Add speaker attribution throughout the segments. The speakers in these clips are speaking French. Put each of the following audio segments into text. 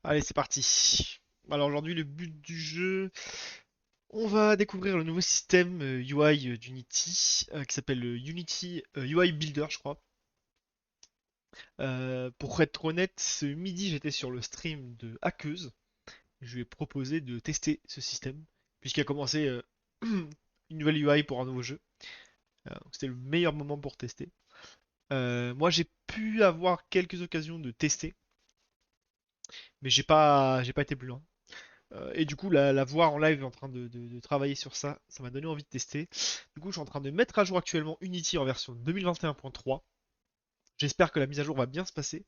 Speaker 1: Allez, c'est parti. Alors aujourd'hui, le but du jeu, on va découvrir le nouveau système UI d'Unity qui s'appelle Unity UI Builder, je crois. Pour être honnête, ce midi, j'étais sur le stream de Hackeuse. Je lui ai proposé de tester ce système, puisqu'il a commencé une nouvelle UI pour un nouveau jeu. Donc c'était le meilleur moment pour tester. Moi, j'ai pu avoir quelques occasions de tester, mais j'ai pas été plus loin. Et du coup, la voir en live en train de travailler sur ça, ça m'a donné envie de tester. Du coup, je suis en train de mettre à jour actuellement Unity en version 2021.3. J'espère que la mise à jour va bien se passer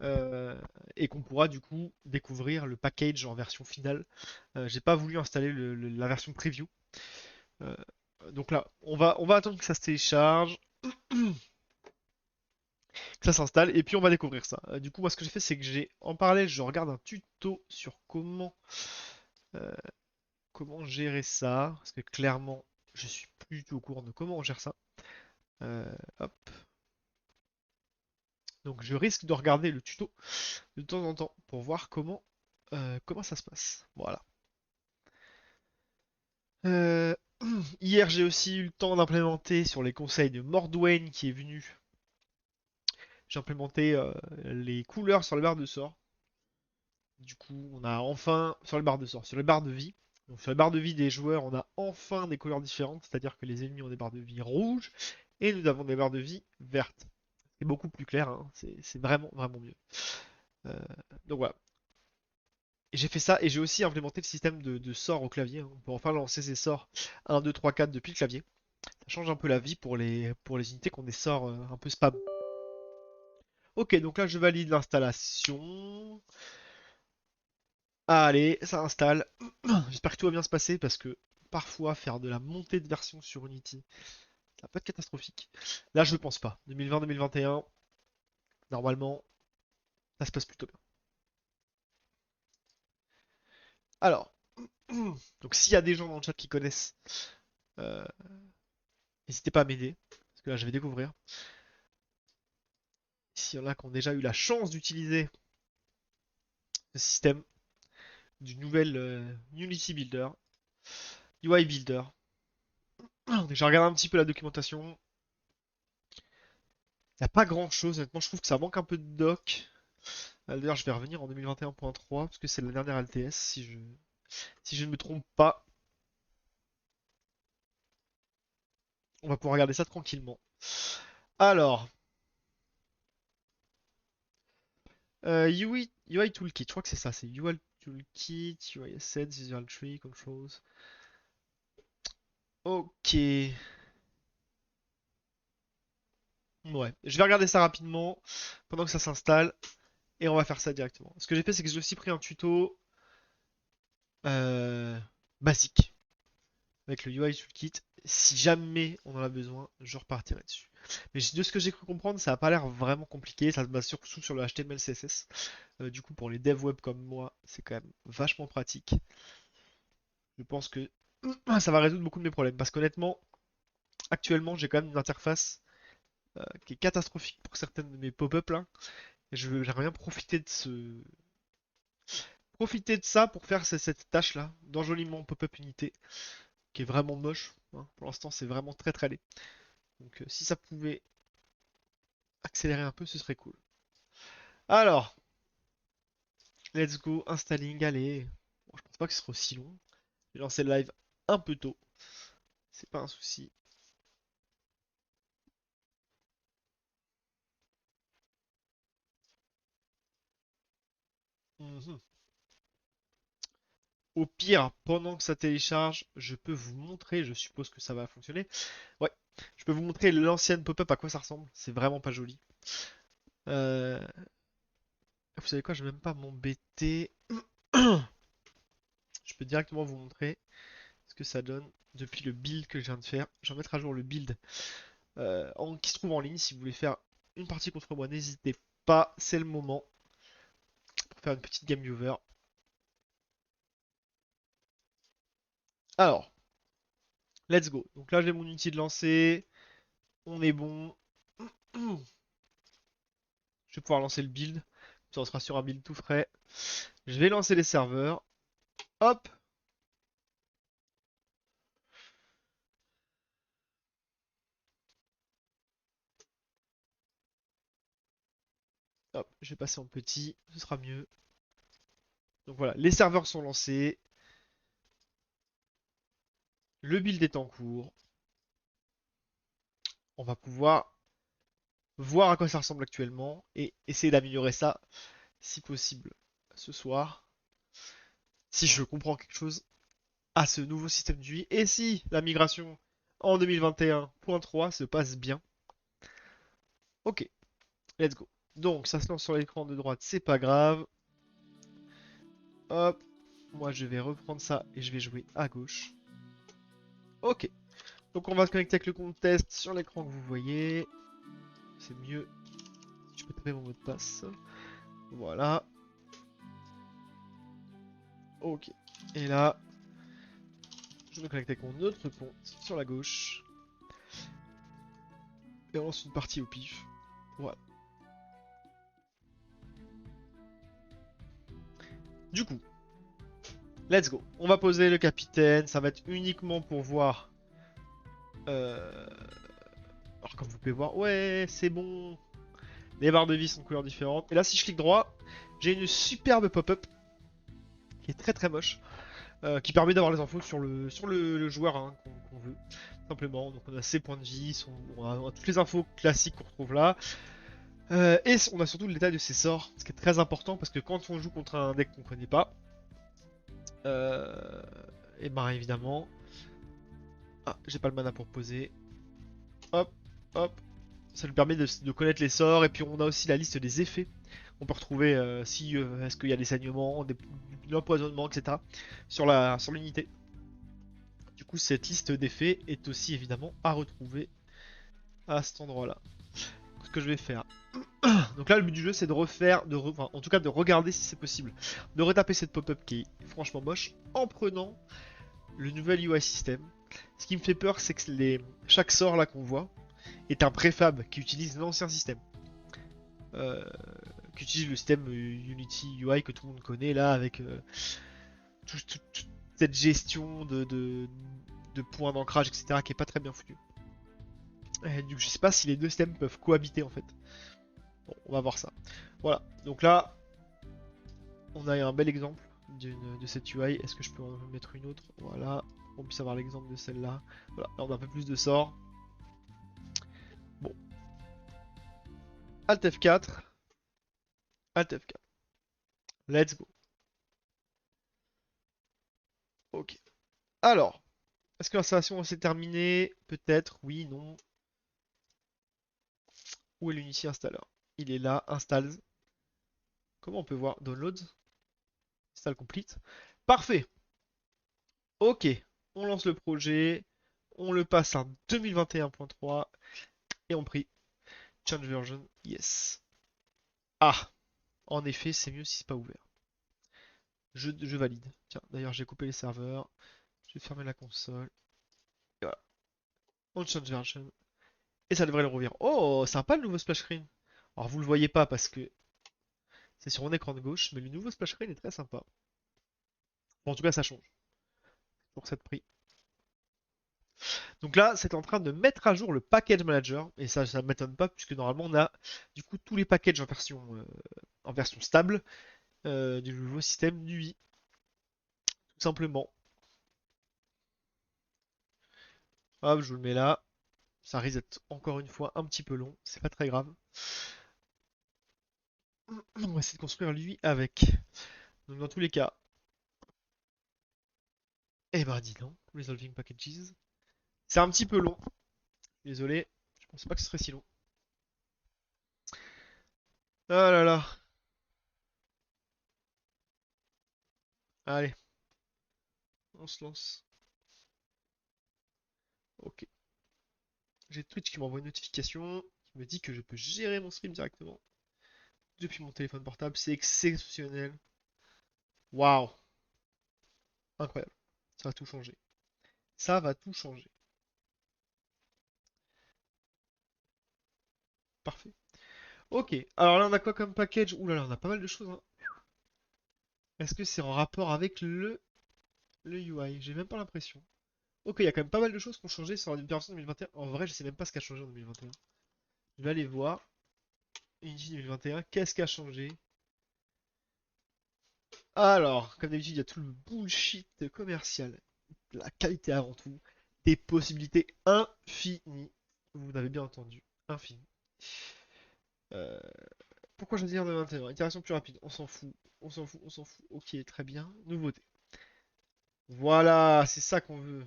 Speaker 1: euh, et qu'on pourra du coup découvrir le package en version finale. J'ai pas voulu installer la version preview. Euh, donc là, on va attendre que ça se télécharge, que ça s'installe, et puis on va découvrir ça. Du coup, moi, ce que j'ai fait, c'est que en parallèle, je regarde un tuto sur euh, comment gérer ça, parce que clairement, je suis plus du tout au courant de comment on gère ça. Hop. Donc je risque de regarder le tuto de temps en temps pour voir comment ça se passe. Voilà. Euh, Hier, j'ai aussi eu le temps d'implémenter sur les conseils de Mordwain qui est venu. J'ai implémenté les couleurs sur les barres de sort. Du coup, on a enfin sur les barres de sort, sur les barres de vie. Donc sur les barres de vie des joueurs, on a enfin des couleurs différentes, c'est-à-dire que les ennemis ont des barres de vie rouges et nous avons des barres de vie vertes. C'est beaucoup plus clair, hein. C'est vraiment vraiment mieux. Euh, donc voilà. Et j'ai fait ça et j'ai aussi implémenté le système de sorts au clavier, hein. On peut enfin lancer ses sorts 1, 2, 3, 4 depuis le clavier. Ça change un peu la vie pour les unités qui ont des sorts un peu spam. Ok, donc là je valide l'installation. Allez, ça installe. J'espère que tout va bien se passer parce que parfois faire de la montée de version sur Unity, ça peut être catastrophique. Là je ne pense pas. 2020-2021, normalement, ça se passe plutôt bien. Alors, donc s'il y a des gens dans le chat qui connaissent, euh, n'hésitez pas à m'aider, parce que là je vais découvrir. S'il y en a qui ont déjà eu la chance d'utiliser ce système du nouvel Unity Builder, UI Builder. J'ai regardé un petit peu la documentation. Il n'y a pas grand chose, honnêtement, je trouve que ça manque un peu de doc. D'ailleurs, je vais revenir en 2021.3 parce que c'est la dernière LTS, si je ne me trompe pas. On va pouvoir regarder ça tranquillement. Alors, UI Toolkit, je crois que c'est ça, c'est UI Toolkit, UI Assets, Visual Tree, Controls. Ok. Ouais, je vais regarder ça rapidement pendant que ça s'installe et on va faire ça directement. Ce que j'ai fait, c'est que j'ai aussi pris un tuto euh, basique avec le UI Toolkit. Si jamais on en a besoin, je repartirai dessus. Mais de ce que j'ai cru comprendre, ça n'a pas l'air vraiment compliqué. Ça se base surtout sur le HTML, CSS. Du coup, pour les devs web comme moi, c'est quand même vachement pratique. Je pense que ça va résoudre beaucoup de mes problèmes. Parce qu'honnêtement, actuellement, j'ai quand même une interface qui est catastrophique pour certaines de mes pop-up là. Et j'aimerais bien profiter de ça pour faire cette tâche là d'enjolivement pop-up unité qui est vraiment moche, hein. Pour l'instant, c'est vraiment très très laid. Donc, si ça pouvait accélérer un peu, ce serait cool. Alors, let's go, installing, allez. Bon, je pense pas que ce sera aussi long. J'ai lancé le live un peu tôt, c'est pas un souci. Mhm. Au pire, pendant que ça télécharge, je peux vous montrer, je suppose que ça va fonctionner. Ouais, je peux vous montrer l'ancienne pop-up à quoi ça ressemble. C'est vraiment pas joli. Euh, Vous savez quoi, je vais même pas m'embêter. Je peux directement vous montrer ce que ça donne depuis le build que je viens de faire. Je vais mettre à jour le build qui se trouve en ligne. Si vous voulez faire une partie contre moi, n'hésitez pas, c'est le moment pour faire une petite game over. Alors, let's go. Donc là, j'ai mon outil de lancer. On est bon. Je vais pouvoir lancer le build. Ça on sera sur un build tout frais. Je vais lancer les serveurs. Hop. Hop, je vais passer en petit, ce sera mieux. Donc voilà, les serveurs sont lancés. Le build est en cours. On va pouvoir voir à quoi ça ressemble actuellement et essayer d'améliorer ça si possible ce soir. Si je comprends quelque chose à ce nouveau système d'UI et si la migration en 2021.3 se passe bien. Ok, let's go. Donc ça se lance sur l'écran de droite, c'est pas grave. Hop, moi je vais reprendre ça et je vais jouer à gauche. Ok, donc on va se connecter avec le compte test sur l'écran que vous voyez. C'est mieux. Je peux taper mon mot de passe. Voilà. Ok. Et là, je me connecte avec mon autre compte sur la gauche. Et on lance une partie au pif. Voilà. Du coup, let's go. On va poser le capitaine. Ça va être uniquement pour voir. Alors comme vous pouvez voir, ouais, c'est bon. Les barres de vie sont de couleurs différentes. Et là, si je clique droit, j'ai une superbe pop-up qui est très très moche, qui permet d'avoir les infos sur le joueur hein, qu'on veut, simplement. Donc on a ses points de vie, on a toutes les infos classiques qu'on retrouve là. Et on a surtout le détail de ses sorts, ce qui est très important parce que quand on joue contre un deck qu'on connaît pas, et ben évidemment, ah j'ai pas le mana pour poser, hop, hop, ça lui permet de connaître les sorts et puis on a aussi la liste des effets. On peut retrouver si est-ce qu'il y a des saignements, de l'empoisonnement, etc. sur l'unité. Du coup, cette liste d'effets est aussi évidemment à retrouver à cet endroit-là. Ce que je vais faire. Donc là, le but du jeu, c'est de refaire, enfin, en tout cas de regarder si c'est possible, de retaper cette pop-up qui est franchement moche en prenant le nouvel UI system. Ce qui me fait peur, c'est que chaque sort là qu'on voit est un préfab qui utilise l'ancien système. Euh, qui utilise le système Unity UI que tout le monde connaît là avec toute cette gestion de points d'ancrage, etc. qui est pas très bien foutu. Du coup, je sais pas si les deux systèmes peuvent cohabiter en fait. Bon, on va voir ça. Voilà, donc là, on a un bel exemple de cette UI. Est-ce que je peux en mettre une autre? Voilà, on puisse avoir l'exemple de celle-là. Voilà, là on a un peu plus de sorts. Bon, Alt F4, Alt F4. Let's go. Ok. Alors, est-ce que l'installation s'est terminée? Peut-être, oui, non. Où est l'Unity Installer? Il est là, installs. Comment on peut voir? Downloads? Install complete. Parfait. Ok. On lance le projet. On le passe en 2021.3. Et on prie. Change version. Yes. Ah. En effet, c'est mieux si c'est pas ouvert. Je valide. Tiens, d'ailleurs, j'ai coupé les serveurs. Je vais fermer la console. Et voilà. On change version. Et ça devrait le rouvrir. Oh, sympa le nouveau splash screen. Alors, vous le voyez pas parce que c'est sur mon écran de gauche, mais le nouveau splash screen est très sympa. Bon, en tout cas, ça change. Pour cette prix. Donc là, c'est en train de mettre à jour le package manager. Et ça ne m'étonne pas, puisque normalement, on a du coup tous les packages en version stable du nouveau système NUI. Tout simplement. Hop, je vous le mets là. Ça risque d'être encore une fois un petit peu long. C'est pas très grave. On va essayer de construire lui avec. Donc dans tous les cas. Eh ben dis donc. Resolving packages. C'est un petit peu long. Désolé. Je pensais pas que ce serait si long. Ah là là. Allez. On se lance. Ok. J'ai Twitch qui m'envoie une notification. Qui me dit que je peux gérer mon stream directement. Depuis mon téléphone portable. C'est exceptionnel. Waouh. Incroyable. Ça va tout changer. Ça va tout changer. Parfait. Ok, alors là on a quoi comme package? Ouh là là, on a pas mal de choses, hein. Est-ce que c'est en rapport avec le UI? J'ai même pas l'impression. Ok, il y a quand même pas mal de choses qui ont changé sur une version 2021. En vrai, je sais même pas ce qui a changé en 2021. Je vais aller voir. Unity 2021, qu'est-ce qui a changé? Alors, comme d'habitude, il y a tout le bullshit commercial. La qualité avant tout. Des possibilités infinies. Vous l'avez bien entendu. Infinies. Euh, Pourquoi choisir le 21? Itération plus rapide. On s'en fout. On s'en fout. On s'en fout. Ok, très bien. Nouveauté. Voilà, c'est ça qu'on veut.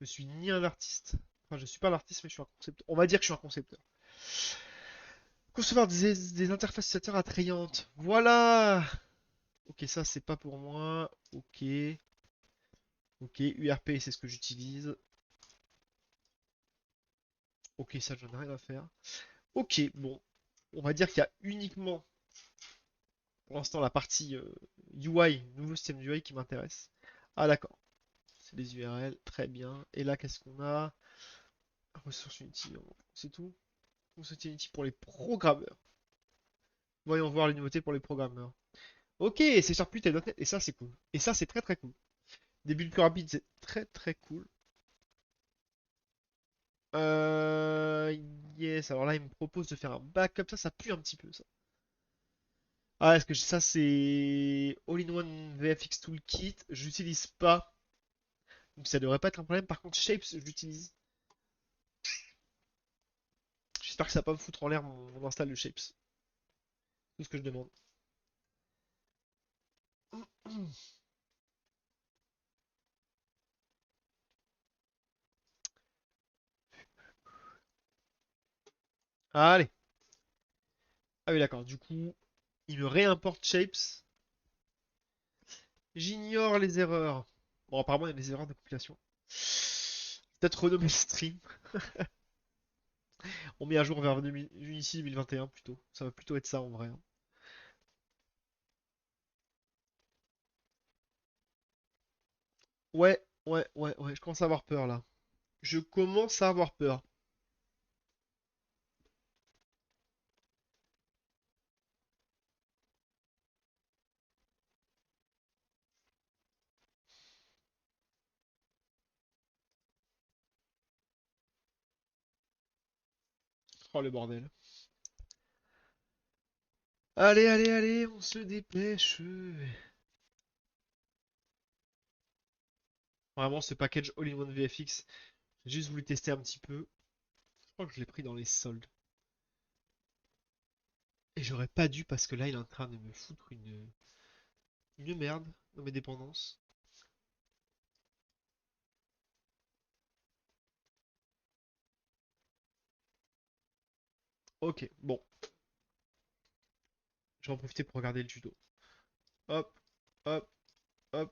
Speaker 1: Je suis ni un artiste. Enfin, je suis pas l'artiste, mais je suis un concepteur. On va dire que je suis un concepteur. Concevoir des interfaces utilisateurs attrayantes. Voilà. Ok, ça c'est pas pour moi. Ok. Ok, URP c'est ce que j'utilise. Ok, ça j'en ai rien à faire. Ok, bon. On va dire qu'il y a uniquement pour l'instant la partie UI, nouveau système UI qui m'intéresse. Ah d'accord. C'est les URL, très bien. Et là qu'est-ce qu'on a? Ressources Unity, c'est tout. Ressources Unity pour les programmeurs. Voyons voir les nouveautés pour les programmeurs. Ok, c'est Sharp 8 et .NET, et ça c'est cool. Et ça c'est très très cool. Des builds plus rapides, c'est très très cool. Euh... Yes, alors là il me propose de faire un backup, ça pue un petit peu ça. Ah, est-ce que ça c'est All-in-One VFX Toolkit? J'utilise pas, donc ça devrait pas être un problème. Par contre, Shapes, je l'utilise. J'espère que ça va pas me foutre en l'air mon install de Shapes. C'est tout ce que je demande. Allez. Ah oui, d'accord. Du coup, il me réimporte Shapes. J'ignore les erreurs. Bon, apparemment, il y a des erreurs de compilation. Peut-être renommer le stream. On met à jour vers Unity 2021 plutôt. Ça va plutôt être ça en vrai, hein. Ouais, ouais, ouais, ouais. Je commence à avoir peur là. Je commence à avoir peur. Oh le bordel. Allez, allez, allez, on se dépêche. Vraiment, ce package All-in-One VFX, j'ai juste voulu tester un petit peu. Je crois que je l'ai pris dans les soldes. Et j'aurais pas dû parce que là, il est en train de me foutre une merde dans mes dépendances. Ok, bon, je vais en profiter pour regarder le tuto. Hop, hop, hop.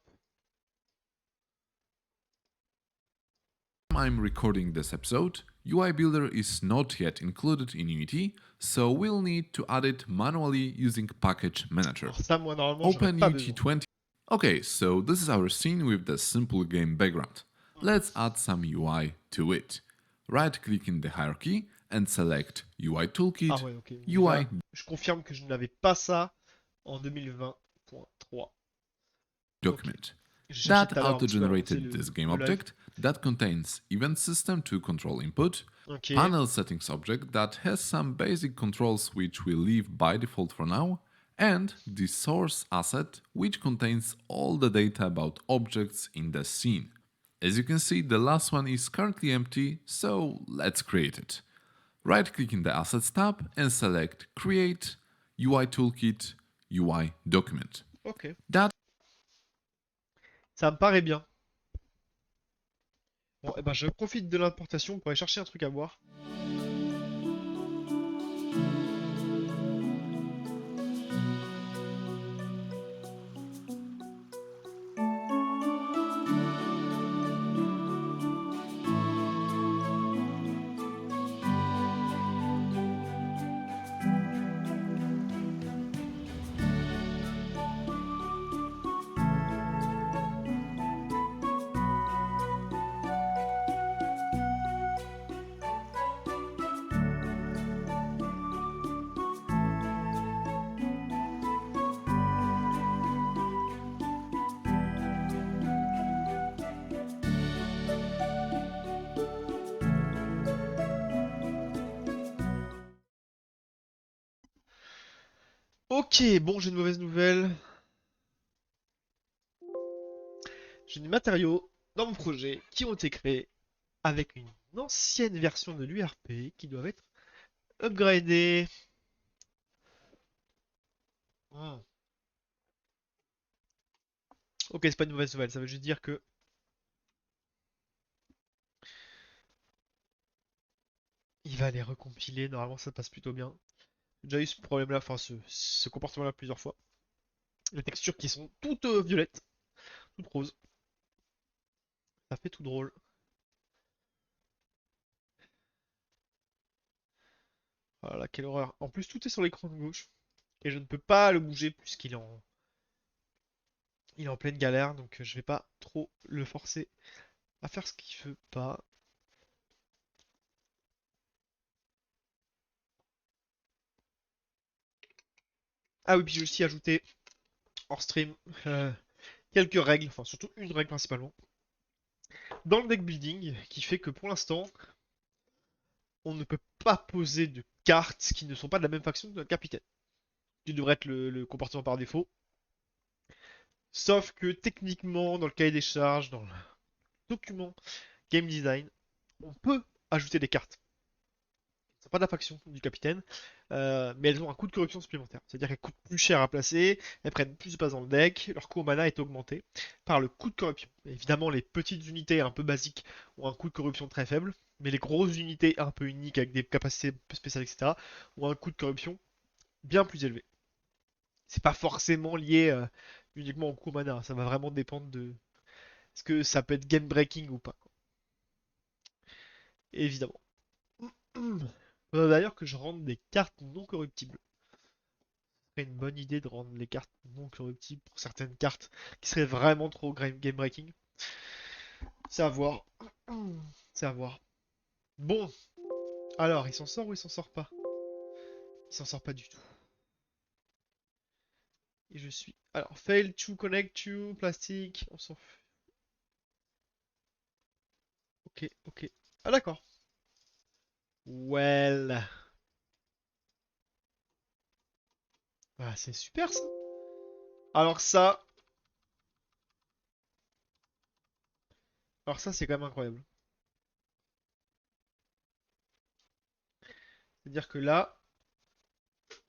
Speaker 2: I'm recording this episode, UI Builder is not yet included in Unity, so we'll need to add it manually using Package Manager.
Speaker 1: Alors ça, moi, normalement, j'aurais
Speaker 2: Open
Speaker 1: pas
Speaker 2: Unity
Speaker 1: besoin.
Speaker 2: 20. Okay, so this is our scene with the simple game background. Let's add some UI to it. Right click in the hierarchy and select UI
Speaker 1: Ah
Speaker 2: Toolkit,
Speaker 1: ouais, ok. Déjà,
Speaker 2: UI
Speaker 1: je confirme que je n'avais pas ça en 2020.3. Ok.
Speaker 2: Document.
Speaker 1: J'ai cherché
Speaker 2: That
Speaker 1: tout à l'heure un petit peu avant de lancer
Speaker 2: auto-generated this game
Speaker 1: le live.
Speaker 2: object that contains event system to control input,
Speaker 1: Ok.
Speaker 2: panel settings object that has some basic controls which we leave by default for now, and the source asset which contains all the data about objects in the scene. As you can see, the last one is currently empty, so let's create it. Right click in the Assets tab and select Create UI Toolkit UI Document.
Speaker 1: Ok.
Speaker 2: That
Speaker 1: Ça me paraît bien. Bon, et ben, je profite de l'importation pour aller chercher un truc à boire. Ok, bon, j'ai une mauvaise nouvelle. J'ai des matériaux dans mon projet qui ont été créés avec une ancienne version de l'URP qui doivent être upgradés. Hmm. Ok, c'est pas une mauvaise nouvelle, ça veut juste dire que il va les recompiler. Normalement, ça passe plutôt bien. J'ai déjà eu ce problème-là, enfin ce comportement-là plusieurs fois. Les textures qui sont toutes violettes, toutes roses. Ça fait tout drôle. Voilà, quelle horreur. En plus, tout est sur l'écran de gauche. Et je ne peux pas le bouger il est en pleine galère, donc je vais pas trop le forcer à faire ce qu'il veut pas. Ah oui, puis j'ai aussi ajouté hors stream euh, quelques règles, enfin surtout une règle principalement, dans le deck building qui fait que pour l'instant, on ne peut pas poser de cartes qui ne sont pas de la même faction que notre capitaine. Qui devrait être le comportement par défaut. Sauf que techniquement, dans le cahier des charges, dans le document game design, on peut ajouter des cartes. Ce sont pas de la faction du capitaine, mais elles ont un coût de corruption supplémentaire. C'est-à-dire qu'elles coûtent plus cher à placer, elles prennent plus de place dans le deck, leur coût en mana est augmenté par le coût de corruption. Évidemment, les petites unités un peu basiques ont un coût de corruption très faible, mais les grosses unités un peu uniques avec des capacités spéciales, etc., ont un coût de corruption bien plus élevé. C'est pas forcément lié uniquement au coût mana, ça va vraiment dépendre de ce que ça peut être game breaking ou pas, quoi. Évidemment. Faudrait d'ailleurs que je rende des cartes non corruptibles. Ce serait une bonne idée de rendre les cartes non corruptibles pour certaines cartes qui seraient vraiment trop game breaking. C'est à voir. C'est à voir. Bon, alors, il s'en sort ou il s'en sort pas? Il s'en sort pas du tout. Et je suis. Alors, fail to connect to plastique. On s'en fout. Ok, ok. Ah, d'accord. Well. Ah, c'est super ça. Alors ça, alors ça c'est quand même incroyable. C'est-à-dire que là,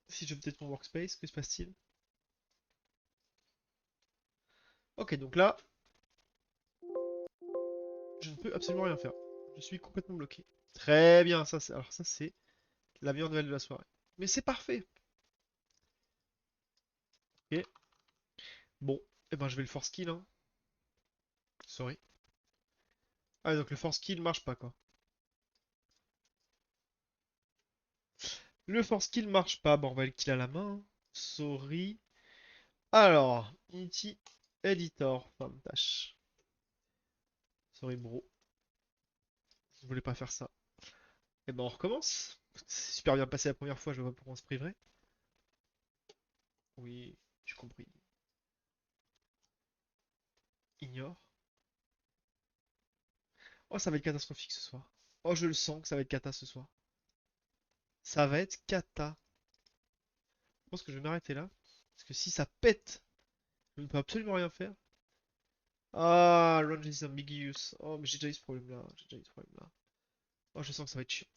Speaker 1: si je peut-être mon workspace, que se passe-t-il? Ok, donc là, je ne peux absolument rien faire. Je suis complètement bloqué. Très bien, alors ça c'est la meilleure nouvelle de la soirée. Mais c'est parfait. Ok, bon, et ben je vais le force kill, hein. Sorry. Ah donc le force kill marche pas quoi. Le force kill marche pas, bon on va le kill à la main, hein. Sorry. Alors, Unity Editor, femme tâche. Sorry bro, je voulais pas faire ça. Et ben on recommence. C'est super bien passé la première fois, je vois pas pourquoi on se priverait. Oui, j'ai compris. Ignore. Oh, ça va être catastrophique ce soir. Oh, je le sens que ça va être cata ce soir. Ça va être cata. Je pense que je vais m'arrêter là. Parce que si ça pète, je ne peux absolument rien faire. Ah, range is ambiguous. Oh, mais j'ai déjà eu ce problème-là. J'ai déjà eu ce problème-là. Oh, je sens que ça va être chiant.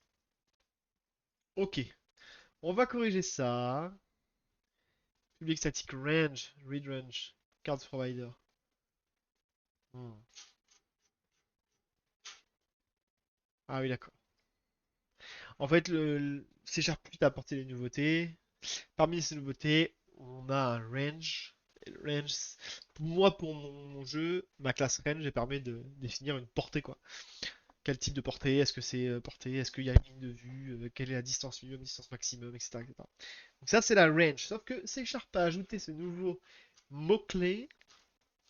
Speaker 1: Ok. On va corriger ça. Public static range. Read range. Cards provider. Hmm. Ah oui, d'accord. En fait, le C# a apporté des nouveautés. Parmi ces nouveautés, on a un range. Et le range, moi, pour mon jeu, ma classe range, elle permet de définir une portée, quoi. Quel type de portée? Est-ce que c'est portée? Est-ce qu'il y a une ligne de vue? Quelle est la distance minimum, distance maximum, etc., etc. Donc ça, c'est la range. Sauf que C# a ajouté ce nouveau mot-clé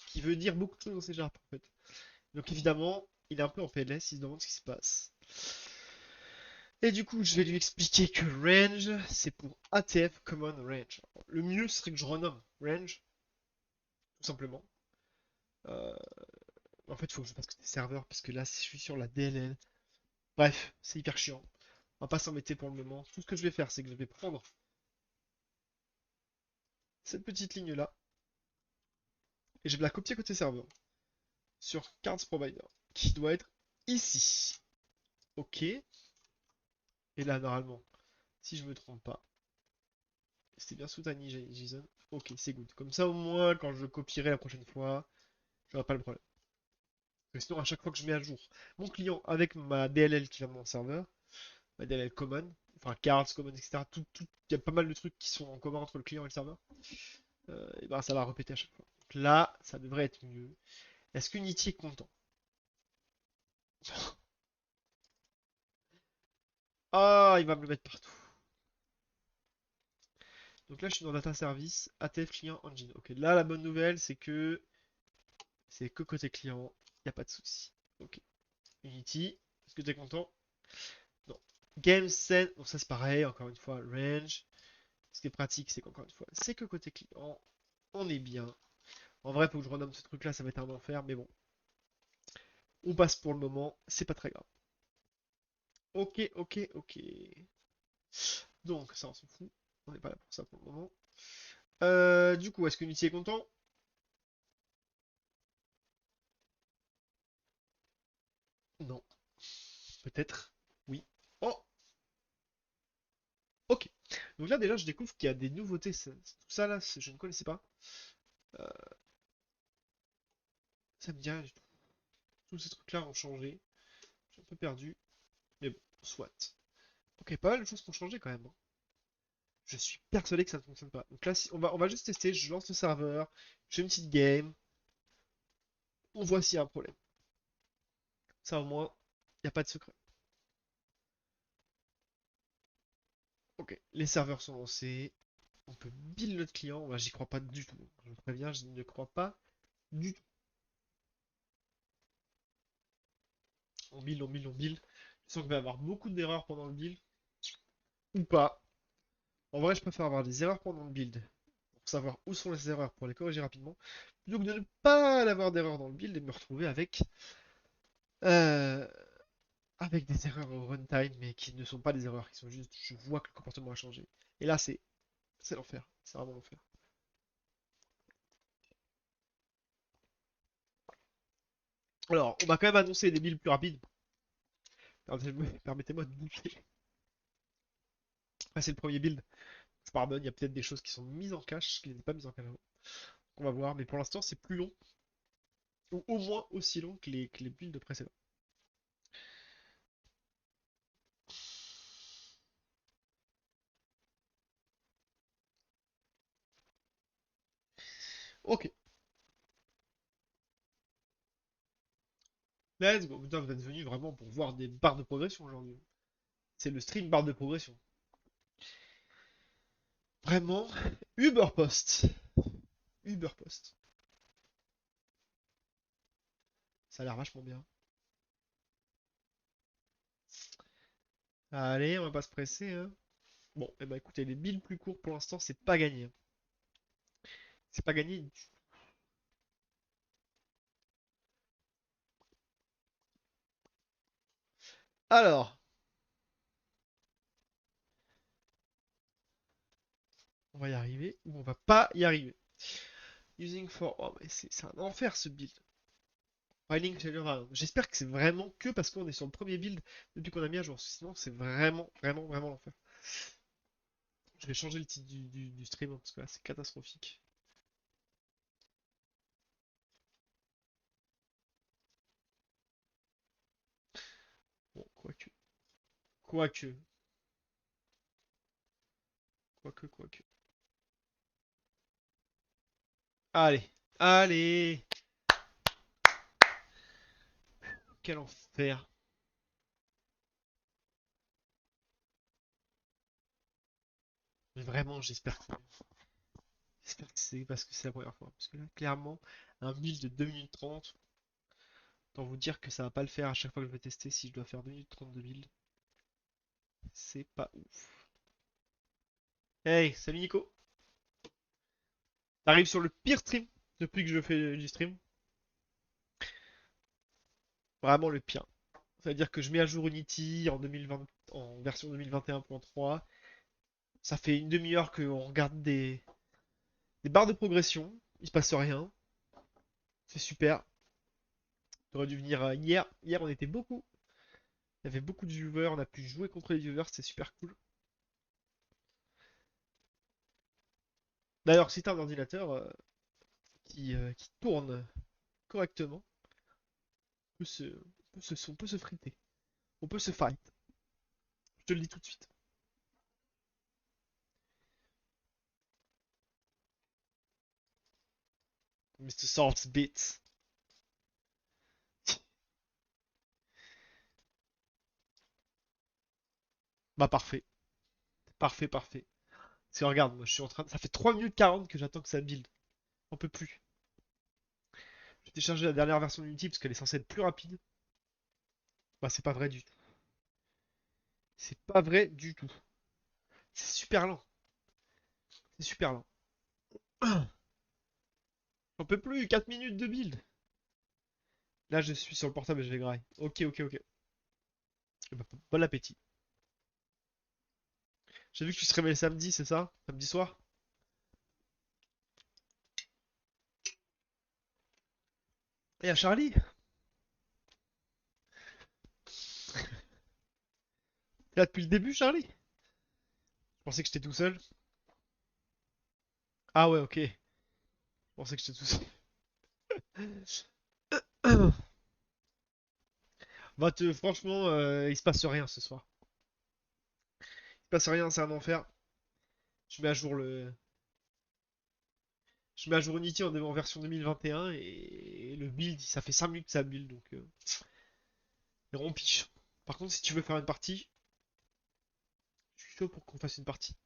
Speaker 1: qui veut dire beaucoup de choses dans C# en fait. Donc évidemment, il est un peu en PLS, il se demande ce qui se passe. Et du coup, je vais lui expliquer que range, c'est pour ATF Common Range. Le mieux serait que je renomme range, tout simplement. Euh, En fait, il faut que je passe des serveurs, parce que là, je suis sur la DLL. Bref, c'est hyper chiant. On va pas s'embêter pour le moment. Tout ce que je vais faire, c'est que je vais prendre cette petite ligne-là, et je vais la copier côté serveur, sur Cards Provider, qui doit être ici. Ok. Et là, normalement, si je me trompe pas, c'était bien sous Tiny JSON. Ok, c'est good. Comme ça, au moins, quand je copierai la prochaine fois, j'aurai pas le problème. Parce que sinon, à chaque fois que je mets à jour mon client avec ma DLL qui vient de mon serveur, ma DLL common, enfin cards, common, etc. Il y a pas mal de trucs qui sont en commun entre le client et le serveur. Et ben ça va répéter à chaque fois. Donc là, ça devrait être mieux. Est-ce qu'Unity est content? Ah, il va me le mettre partout. Donc là, je suis dans Data Service, ATF Client Engine. Ok, là, la bonne nouvelle, c'est que côté client, il n'y a pas de souci. Ok. Unity, est-ce que tu es content? Non. Game Scene, donc ça c'est pareil, encore une fois, range. Ce qui est pratique, c'est qu'encore une fois, c'est que côté client, on est bien. En vrai, faut que je renomme ce truc là, ça va être un enfer, mais bon. On passe pour le moment, c'est pas très grave. Ok, ok, ok. Donc, ça on s'en fout. On n'est pas là pour ça pour le moment. Du coup, est-ce que Unity est content? Non. Peut-être. Oui. Oh, ok. Donc là, déjà, je découvre qu'il y a des nouveautés. Tout ça là, je ne connaissais pas. Euh, ça me dit rien du tout. Tous ces trucs-là ont changé. Je suis un peu perdu. Mais bon, soit. Ok, pas mal de choses qui ont changé quand même, hein. Je suis persuadé que ça ne fonctionne pas. Donc là, on va juste tester. Je lance le serveur. Je fais une petite game. On voit s'il y a un problème. Ça, au moins, il n'y a pas de secret. Ok, les serveurs sont lancés. On peut build notre client. Bah, j'y crois pas du tout. Je vous préviens, je ne crois pas du tout. On build, on build, on build. Je sens qu'il va y avoir beaucoup d'erreurs pendant le build. Ou pas. En vrai, je préfère avoir des erreurs pendant le build. Pour savoir où sont les erreurs pour les corriger rapidement. Plutôt que de ne pas avoir d'erreurs dans le build et de me retrouver euh, avec des erreurs au runtime, mais qui ne sont pas des erreurs, qui sont juste, je vois que le comportement a changé. Et là, c'est l'enfer. C'est vraiment l'enfer. Alors, on m'a quand même annoncé des builds plus rapides. Permettez-moi de bouger. Après, c'est le premier build. Je pardonne, il y a peut-être des choses qui sont mises en cache, qui n'étaient pas mises en cache avant. On va voir, mais pour l'instant, c'est plus long, ou au moins aussi long que les builds précédents. Ok, let's go. Putain, vous êtes venus vraiment pour voir des barres de progression aujourd'hui. C'est le stream barre de progression. Vraiment, Uberpost. Uberpost. Ça a l'air vachement bien. Allez, on va pas se presser, hein. Bon, et bah écoutez, les builds plus courts pour l'instant, c'est pas gagné, hein. C'est pas gagné du tout. Alors, on va y arriver ou on va pas y arriver. Using for. Oh, mais c'est un enfer ce build. Wailing General. J'espère que c'est vraiment que parce qu'on est sur le premier build depuis qu'on a mis à jour. Sinon, c'est vraiment, vraiment, vraiment l'enfer. Je vais changer le titre du stream hein, parce que là, c'est catastrophique. Bon, quoique. Quoique. Quoique. Allez. Allez. Quel enfer. Mais vraiment, j'espère que c'est parce que c'est la première fois. Parce que là, clairement, un build de 2 minutes 30, autant vous dire que ça va pas le faire à chaque fois que je vais tester si je dois faire 2 minutes 30 de build. C'est pas ouf. Hey, salut Nico. T'arrives sur le pire stream depuis que je fais du stream. Vraiment le pire. C'est-à-dire que je mets à jour Unity en 2020, en version 2021.3. Ça fait une demi-heure qu'on regarde des Des barres de progression, il se passe rien. C'est super. T'aurais dû venir hier. Hier, on était beaucoup. Il y avait beaucoup de viewers, on a pu jouer contre les viewers, c'était super cool. D'ailleurs, si t'as un ordinateur qui tourne correctement, on peut se friter. On peut se fight. Je te le dis tout de suite. Mr. Salt Bits. Bah parfait. Parfait, parfait. Parce que regarde, moi je suis en train. Ça fait 3 minutes 40 que j'attends que ça build. On peut plus. J'ai téléchargé la dernière version d'Unity parce qu'elle est censée être plus rapide. Bah c'est pas vrai du tout. C'est pas vrai du tout. C'est super lent. C'est super lent. J'en peux plus, 4 minutes de build. Là je suis sur le portable et je vais graille. Ok, ok, ok. Eh bah, bon appétit. J'ai vu que tu streamais le samedi, c'est ça? Samedi soir? Et y'a Charlie? T'es là depuis le début, Charlie? Je pensais que j'étais tout seul. Ah ouais, ok. Je pensais que j'étais tout seul. Franchement, il se passe rien ce soir. Il se passe rien, c'est un enfer. Je mets à jour le. Je mets à jour Unity en version 2021 et le build, ça fait 5 minutes que ça build donc. Et rompiche. Par contre, si tu veux faire une partie, je suis chaud pour qu'on fasse une partie.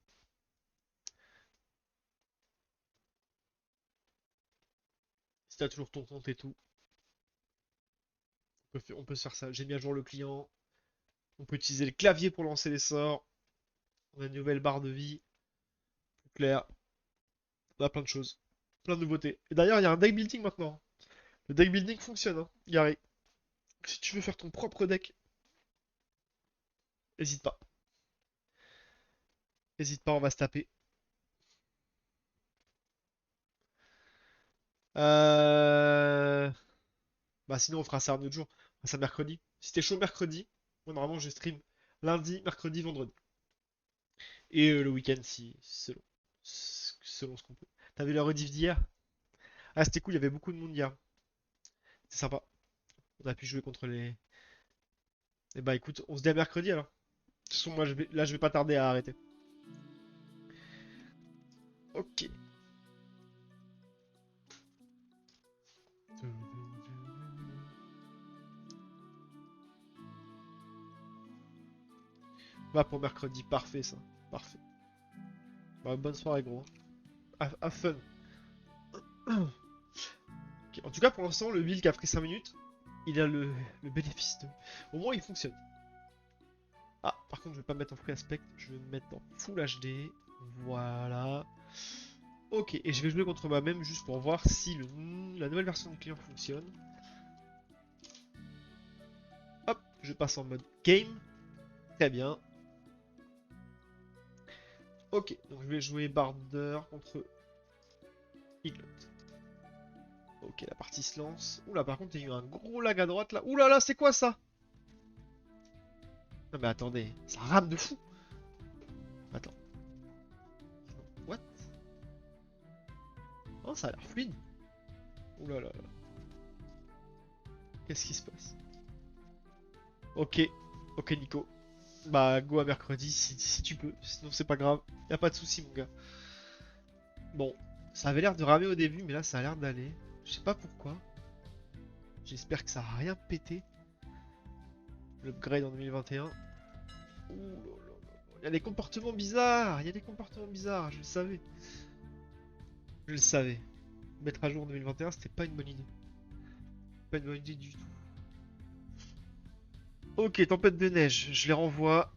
Speaker 1: Si t'as toujours ton compte et tout, on peut se faire ça. J'ai mis à jour le client. On peut utiliser le clavier pour lancer les sorts. On a une nouvelle barre de vie, plus claire. On a plein de choses. Plein de nouveautés. Et d'ailleurs, il y a un deck building maintenant. Le deck building fonctionne, hein, Gary. Si tu veux faire ton propre deck, hésite pas. Hésite pas, on va se taper. Euh... Bah sinon on fera ça un autre jour. On fera ça mercredi. Si t'es chaud mercredi, moi normalement je stream lundi, mercredi, vendredi. Et le week-end si selon ce qu'on peut. T'as vu la rediff d'hier? Ah c'était cool, il y avait beaucoup de monde hier. C'est sympa. On a pu jouer contre les. Et bah écoute, on se dit à mercredi alors. De toute façon moi là je vais pas tarder à arrêter. Ok. Va pour mercredi, parfait ça. Parfait. Bah, bonne soirée gros. Have fun. Ok, en tout cas pour l'instant le build qui a pris 5 minutes, il a le bénéfice de. Au moins il fonctionne. Ah, par contre, je vais pas me mettre en full aspect, je vais me mettre en full HD. Voilà. Ok, et je vais jouer contre moi-même juste pour voir si la nouvelle version du client fonctionne. Hop, je passe en mode game. Très bien. Ok, donc je vais jouer Barder contre Iglot. Ok, la partie se lance. Oula, par contre, il y a eu un gros lag à droite là. Oula là, c'est quoi ça? Non mais attendez, ça rame de fou. Attends. What? Oh, ça a l'air fluide. Oula là là. Qu'est-ce qui se passe? Ok, ok Nico. Bah go à mercredi si tu peux, sinon c'est pas grave. Y a pas de souci mon gars. Bon, ça avait l'air de ramer au début, mais là ça a l'air d'aller. Je sais pas pourquoi. J'espère que ça a rien pété. L'upgrade en 2021. Ouh là là là. Il y a des comportements bizarres, il y a des comportements bizarres, je le savais. Je le savais. Mettre à jour en 2021, c'était pas une bonne idée. Pas une bonne idée du tout. Ok, tempête de neige, je les renvoie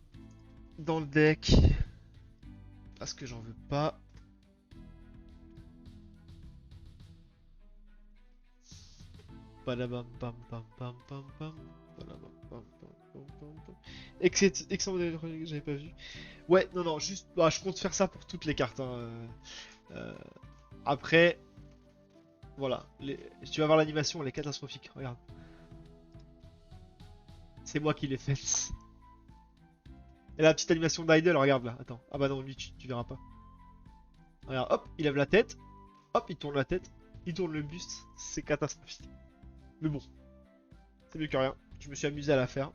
Speaker 1: dans le deck. Parce que j'en veux pas. Badabam, bam, bam, bam, bam, bam. Badabam, bam, bam, bam, bam, bam. Excellent modèle que j'avais pas vu. Ouais, non, non, juste. Bah, je compte faire ça pour toutes les cartes. Hein. Euh, Après, voilà. Tu vas voir l'animation, elle est catastrophique. Regarde. C'est moi qui l'ai faite. Et la petite animation d'Idle, regarde là. Attends. Ah bah non, lui, tu verras pas. Regarde, hop, il lève la tête. Hop, il tourne la tête. Il tourne le buste. C'est catastrophique. Mais bon, c'est mieux que rien. Je me suis amusé à la faire.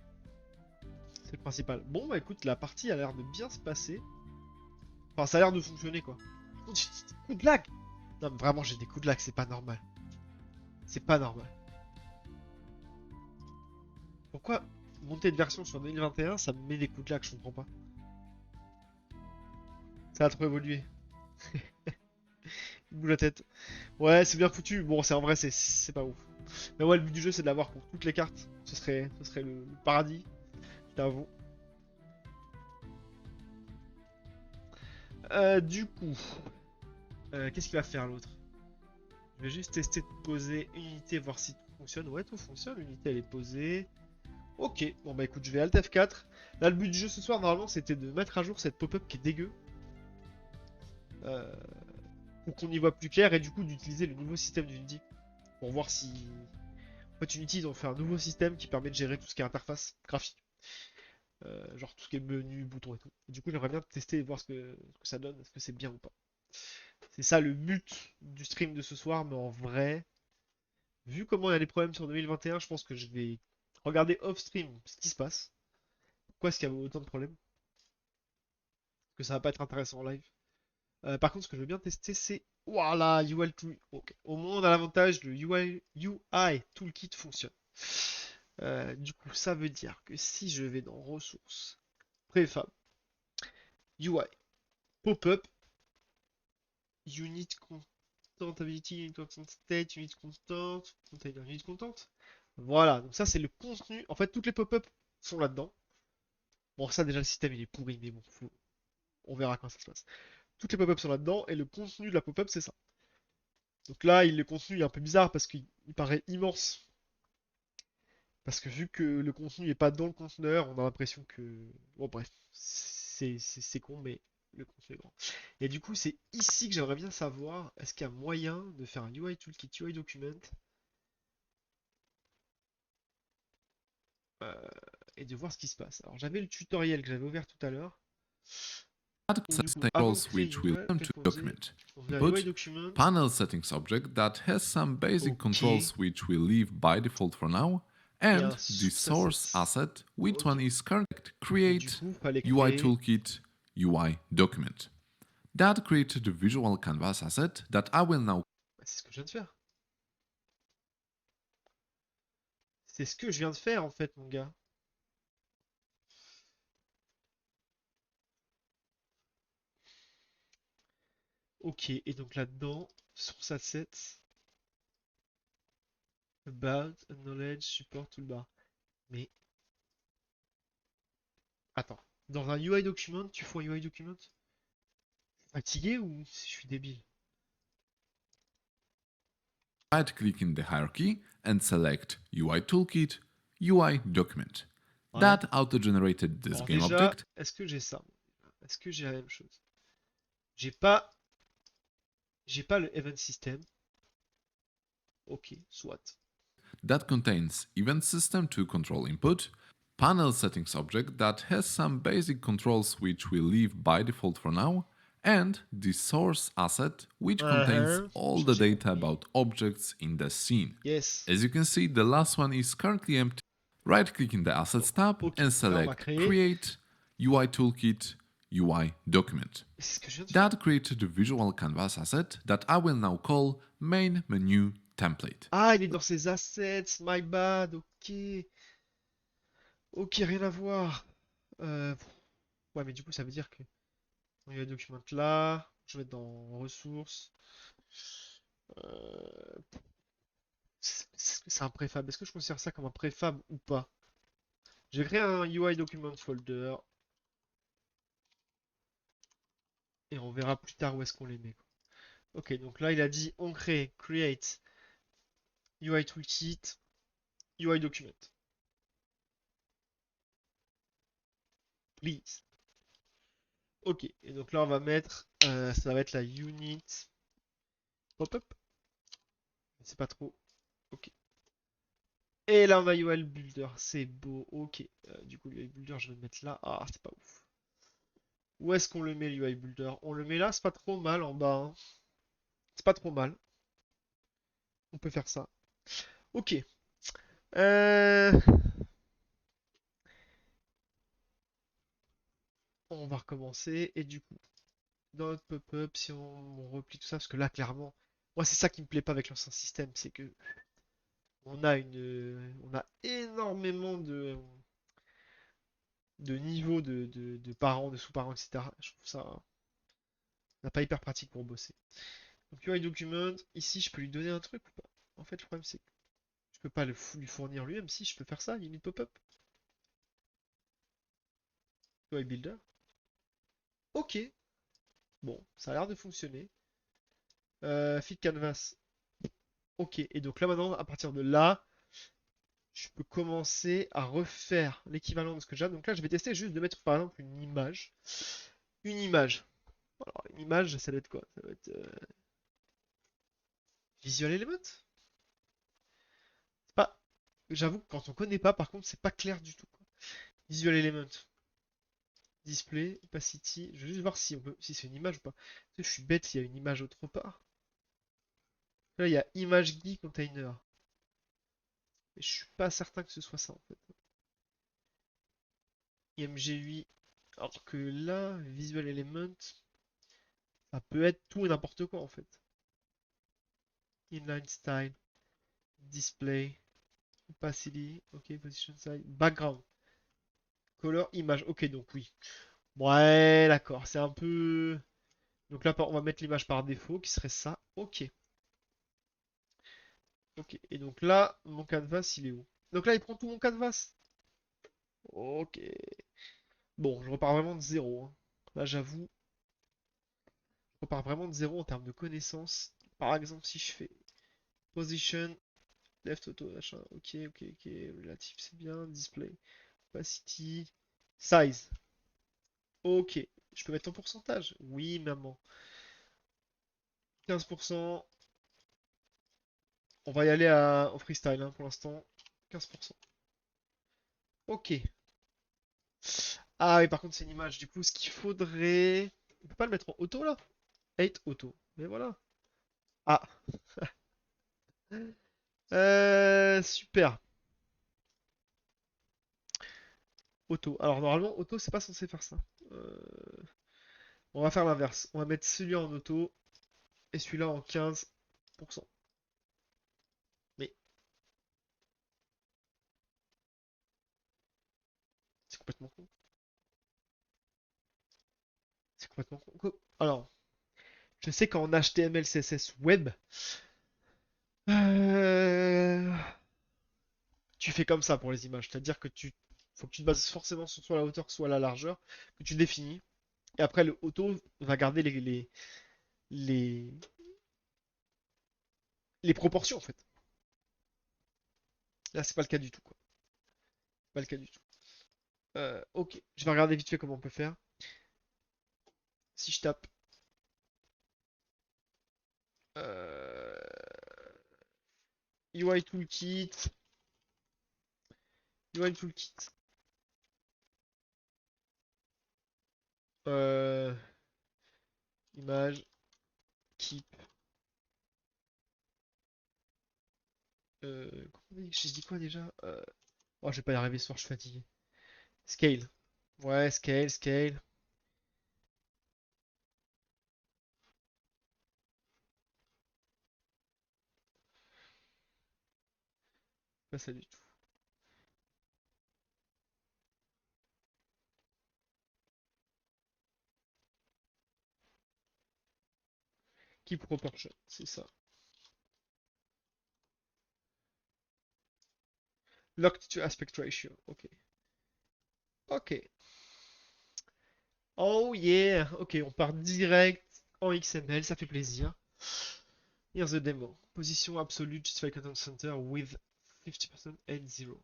Speaker 1: C'est le principal. Bon, bah écoute, la partie a l'air de bien se passer. Enfin, ça a l'air de fonctionner quoi. Oh, j'ai des coups de lag! Non, mais vraiment, j'ai des coups de lag, c'est pas normal. C'est pas normal. Pourquoi monter de version sur 2021, ça me met des coups de lag, je comprends pas. Ça a trop évolué. Il bouge la tête. Ouais, c'est bien foutu. Bon, c'est en vrai, c'est pas ouf. Mais ouais, le but du jeu, c'est de l'avoir pour toutes les cartes. Ce serait le paradis, je t'avoue. Du coup, qu'est-ce qu'il va faire l'autre? Je vais juste tester de poser une unité, voir si tout fonctionne. Ouais, tout fonctionne. L'unité, elle est posée. Ok, bon bah écoute, je vais Alt F4. Là, le but du jeu ce soir, normalement, c'était de mettre à jour cette pop-up qui est dégueu. Euh, pour qu'on y voit plus clair et du coup d'utiliser le nouveau système d'Unity. Pour voir si... En fait, Unity, ils ont fait un nouveau système qui permet de gérer tout ce qui est interface graphique. Genre tout ce qui est menu, boutons et tout. Et du coup, j'aimerais bien tester et voir ce que ça donne, est-ce que c'est bien ou pas. C'est ça le but du stream de ce soir, mais en vrai, vu comment il y a des problèmes sur 2021, je pense que je vais regarder off-stream ce qui se passe. Pourquoi est-ce qu'il y a autant de problèmes? Que ça va pas être intéressant en live. Par contre, ce que je veux bien tester, c'est. Voilà, UI Tool. Ok. Au moins, on a l'avantage, le UI Toolkit fonctionne. Du coup, ça veut dire que si je vais dans ressources, préfab, UI, pop-up, unit content ability, unit content state, unit content, container, unit content. Voilà, donc ça c'est le contenu. En fait, toutes les pop-up sont là-dedans. Bon, ça déjà le système il est pourri, mais bon, on verra quand ça se passe. Toutes les pop-up sont là-dedans et le contenu de la pop-up c'est ça. Donc là, le contenu est un peu bizarre parce qu'il paraît immense. Parce que vu que le contenu n'est pas dans le conteneur, on a l'impression que... Bon bref, c'est con, mais le contenu est grand. Et du coup, c'est ici que j'aimerais bien savoir, est-ce qu'il y a moyen de faire un UI Toolkit, UI Document, euh, et de voir ce qui se passe. Alors j'avais le tutoriel que j'avais ouvert tout à l'heure.
Speaker 2: Add
Speaker 1: Donc du coup,
Speaker 2: setting
Speaker 1: avant de
Speaker 2: roles
Speaker 1: créer
Speaker 2: which
Speaker 1: une
Speaker 2: will
Speaker 1: UI,
Speaker 2: come to
Speaker 1: qu'est-ce qu'on faisait?
Speaker 2: document.
Speaker 1: On faisait un UI
Speaker 2: Input,
Speaker 1: Document.
Speaker 2: panel settings object that has some basic
Speaker 1: Ok.
Speaker 2: controls which will leave by default for now,
Speaker 1: Et
Speaker 2: and
Speaker 1: un
Speaker 2: the
Speaker 1: source
Speaker 2: source
Speaker 1: asset.
Speaker 2: asset, which
Speaker 1: Ok.
Speaker 2: one is current.
Speaker 1: Et du
Speaker 2: Create
Speaker 1: coup, fallait
Speaker 2: UI
Speaker 1: créer...
Speaker 2: toolkit UI document. That created the visual canvas asset that I will now.
Speaker 1: Bah, c'est ce que je viens de faire. C'est ce que je viens de faire en fait, mon gars. Ok, et donc là-dedans, source asset, about, knowledge, support, toolbar. Mais attends, dans un UI document, tu fais un UI document? Fatigué ou je suis débile?
Speaker 2: Right click in the hierarchy and select UI toolkit UI document.
Speaker 1: Ouais.
Speaker 2: That auto generated this
Speaker 1: Alors
Speaker 2: game
Speaker 1: déjà,
Speaker 2: object.
Speaker 1: est-ce que j'ai ça? Est-ce que j'ai la même chose? J'ai pas, j'ai pas le event system. Ok, soit.
Speaker 2: That contains event system to control input, panel settings object that has some basic controls which will leave by default for now, and the source asset which contains all the
Speaker 1: J'ai
Speaker 2: data
Speaker 1: compris.
Speaker 2: about objects in the scene.
Speaker 1: Yes.
Speaker 2: As you can see, the last one is currently empty. Right click in the Assets
Speaker 1: Donc,
Speaker 2: tab
Speaker 1: ok.
Speaker 2: and
Speaker 1: Donc là, on va
Speaker 2: select
Speaker 1: créer.
Speaker 2: Create UI Toolkit UI Document.
Speaker 1: C'est ce que je viens de faire.
Speaker 2: That created the visual canvas asset that I will now call Main Menu Template.
Speaker 1: Ah, il est dans ses assets. My bad. Ok. Ok, rien à voir. Euh, Ouais, mais du coup, ça veut dire que il y a un document là. Je vais dans ressources. Euh, Est-ce que c'est un préfab? Est-ce que je considère ça comme un préfab ou pas? J'ai créé un UI document folder et on verra plus tard où est-ce qu'on les met, quoi. Ok, donc là il a dit on crée create UI toolkit UI document. Please. Ok, et donc là on va mettre ça va être la unit Pop-up. C'est pas trop. Ok. Et là, on a UL Builder. C'est beau. Ok. Du coup, l'UI Builder, je vais le mettre là. Ah, c'est pas ouf. Où est-ce qu'on le met, l'UI Builder? On le met là, c'est pas trop mal en bas, hein. C'est pas trop mal. On peut faire ça. Ok. Euh, On va recommencer. Et du coup, dans notre pop-up, si on replie tout ça, parce que là, clairement, moi, c'est ça qui me plaît pas avec l'ancien système, c'est que on a énormément de niveaux de parents, de sous-parents, etc. Je trouve ça pas hyper pratique pour bosser. Donc UI document, ici, je peux lui donner un truc ou pas? En fait, le problème, c'est que je peux pas lui fournir lui-même. Si, je peux faire ça, unit pop-up. UI builder. Ok, bon, ça a l'air de fonctionner. Fit canvas. Ok, et donc là maintenant, à partir de là, je peux commencer à refaire l'équivalent de ce que j'ai. Donc là, je vais tester juste de mettre par exemple une image. Une image. Alors, une image, ça doit être quoi? Ça doit être Visual Element? C'est pas. J'avoue que quand on connaît pas, par contre, c'est pas clair du tout, quoi. Visual Element. Display, opacity. Je vais juste voir si on peut, si c'est une image ou pas. Parce que je suis bête, il y a une image autre part. Là, il y a Image Guy Container. Mais je suis pas certain que ce soit ça en fait. IMG8. Alors que là, Visual Element, ça peut être tout et n'importe quoi en fait. Inline Style, Display, Opacity, ok, Position Size, Background, Color, Image. Ok, donc oui. Ouais, d'accord, c'est un peu. Donc là, on va mettre l'image par défaut qui serait ça. Ok, ok. Et donc là, mon canvas, il est où? Donc là, il prend tout mon canvas. Ok. Bon, je repars vraiment de zéro, hein. Là, j'avoue, je repars vraiment de zéro en termes de connaissances. Par exemple, si je fais Position, Left Auto, machin. Ok, ok, ok. Relative, c'est bien. Display, Opacity, Size. Ok. Je peux mettre en pourcentage? Oui, maman. 15%. On va y aller au freestyle, hein, pour l'instant. 15%. Ok. Ah oui, par contre, c'est une image. Du coup, ce qu'il faudrait. On peut pas le mettre en auto là? 8 auto. Mais voilà. Ah. Super. Auto. Alors, normalement, auto, c'est pas censé faire ça. Euh, On va faire l'inverse. On va mettre celui-là en auto et celui-là en 15%. Mais c'est complètement con. C'est complètement con. Alors, je sais qu'en HTML, CSS web, euh, tu fais comme ça pour les images. C'est-à-dire que tu faut que tu te bases forcément sur soit la hauteur, soit la largeur, que tu définis. Et après, le auto va garder les, les proportions, en fait. Là, c'est pas le cas du tout, quoi. C'est pas le cas du tout. Ok, je vais regarder vite fait comment on peut faire. Si je tape euh, UI Toolkit, UI Toolkit, euh, image, keep, j'ai dit quoi déjà? Oh, je vais pas y arriver ce soir, je suis fatigué. Scale. Ouais, scale, scale. Pas ça du tout. Keep proportion, c'est ça. Locked to aspect ratio, ok. Ok. Oh yeah! Ok, on part direct en XML, ça fait plaisir. Here's the demo. Position absolute justify content center with 50% and 0.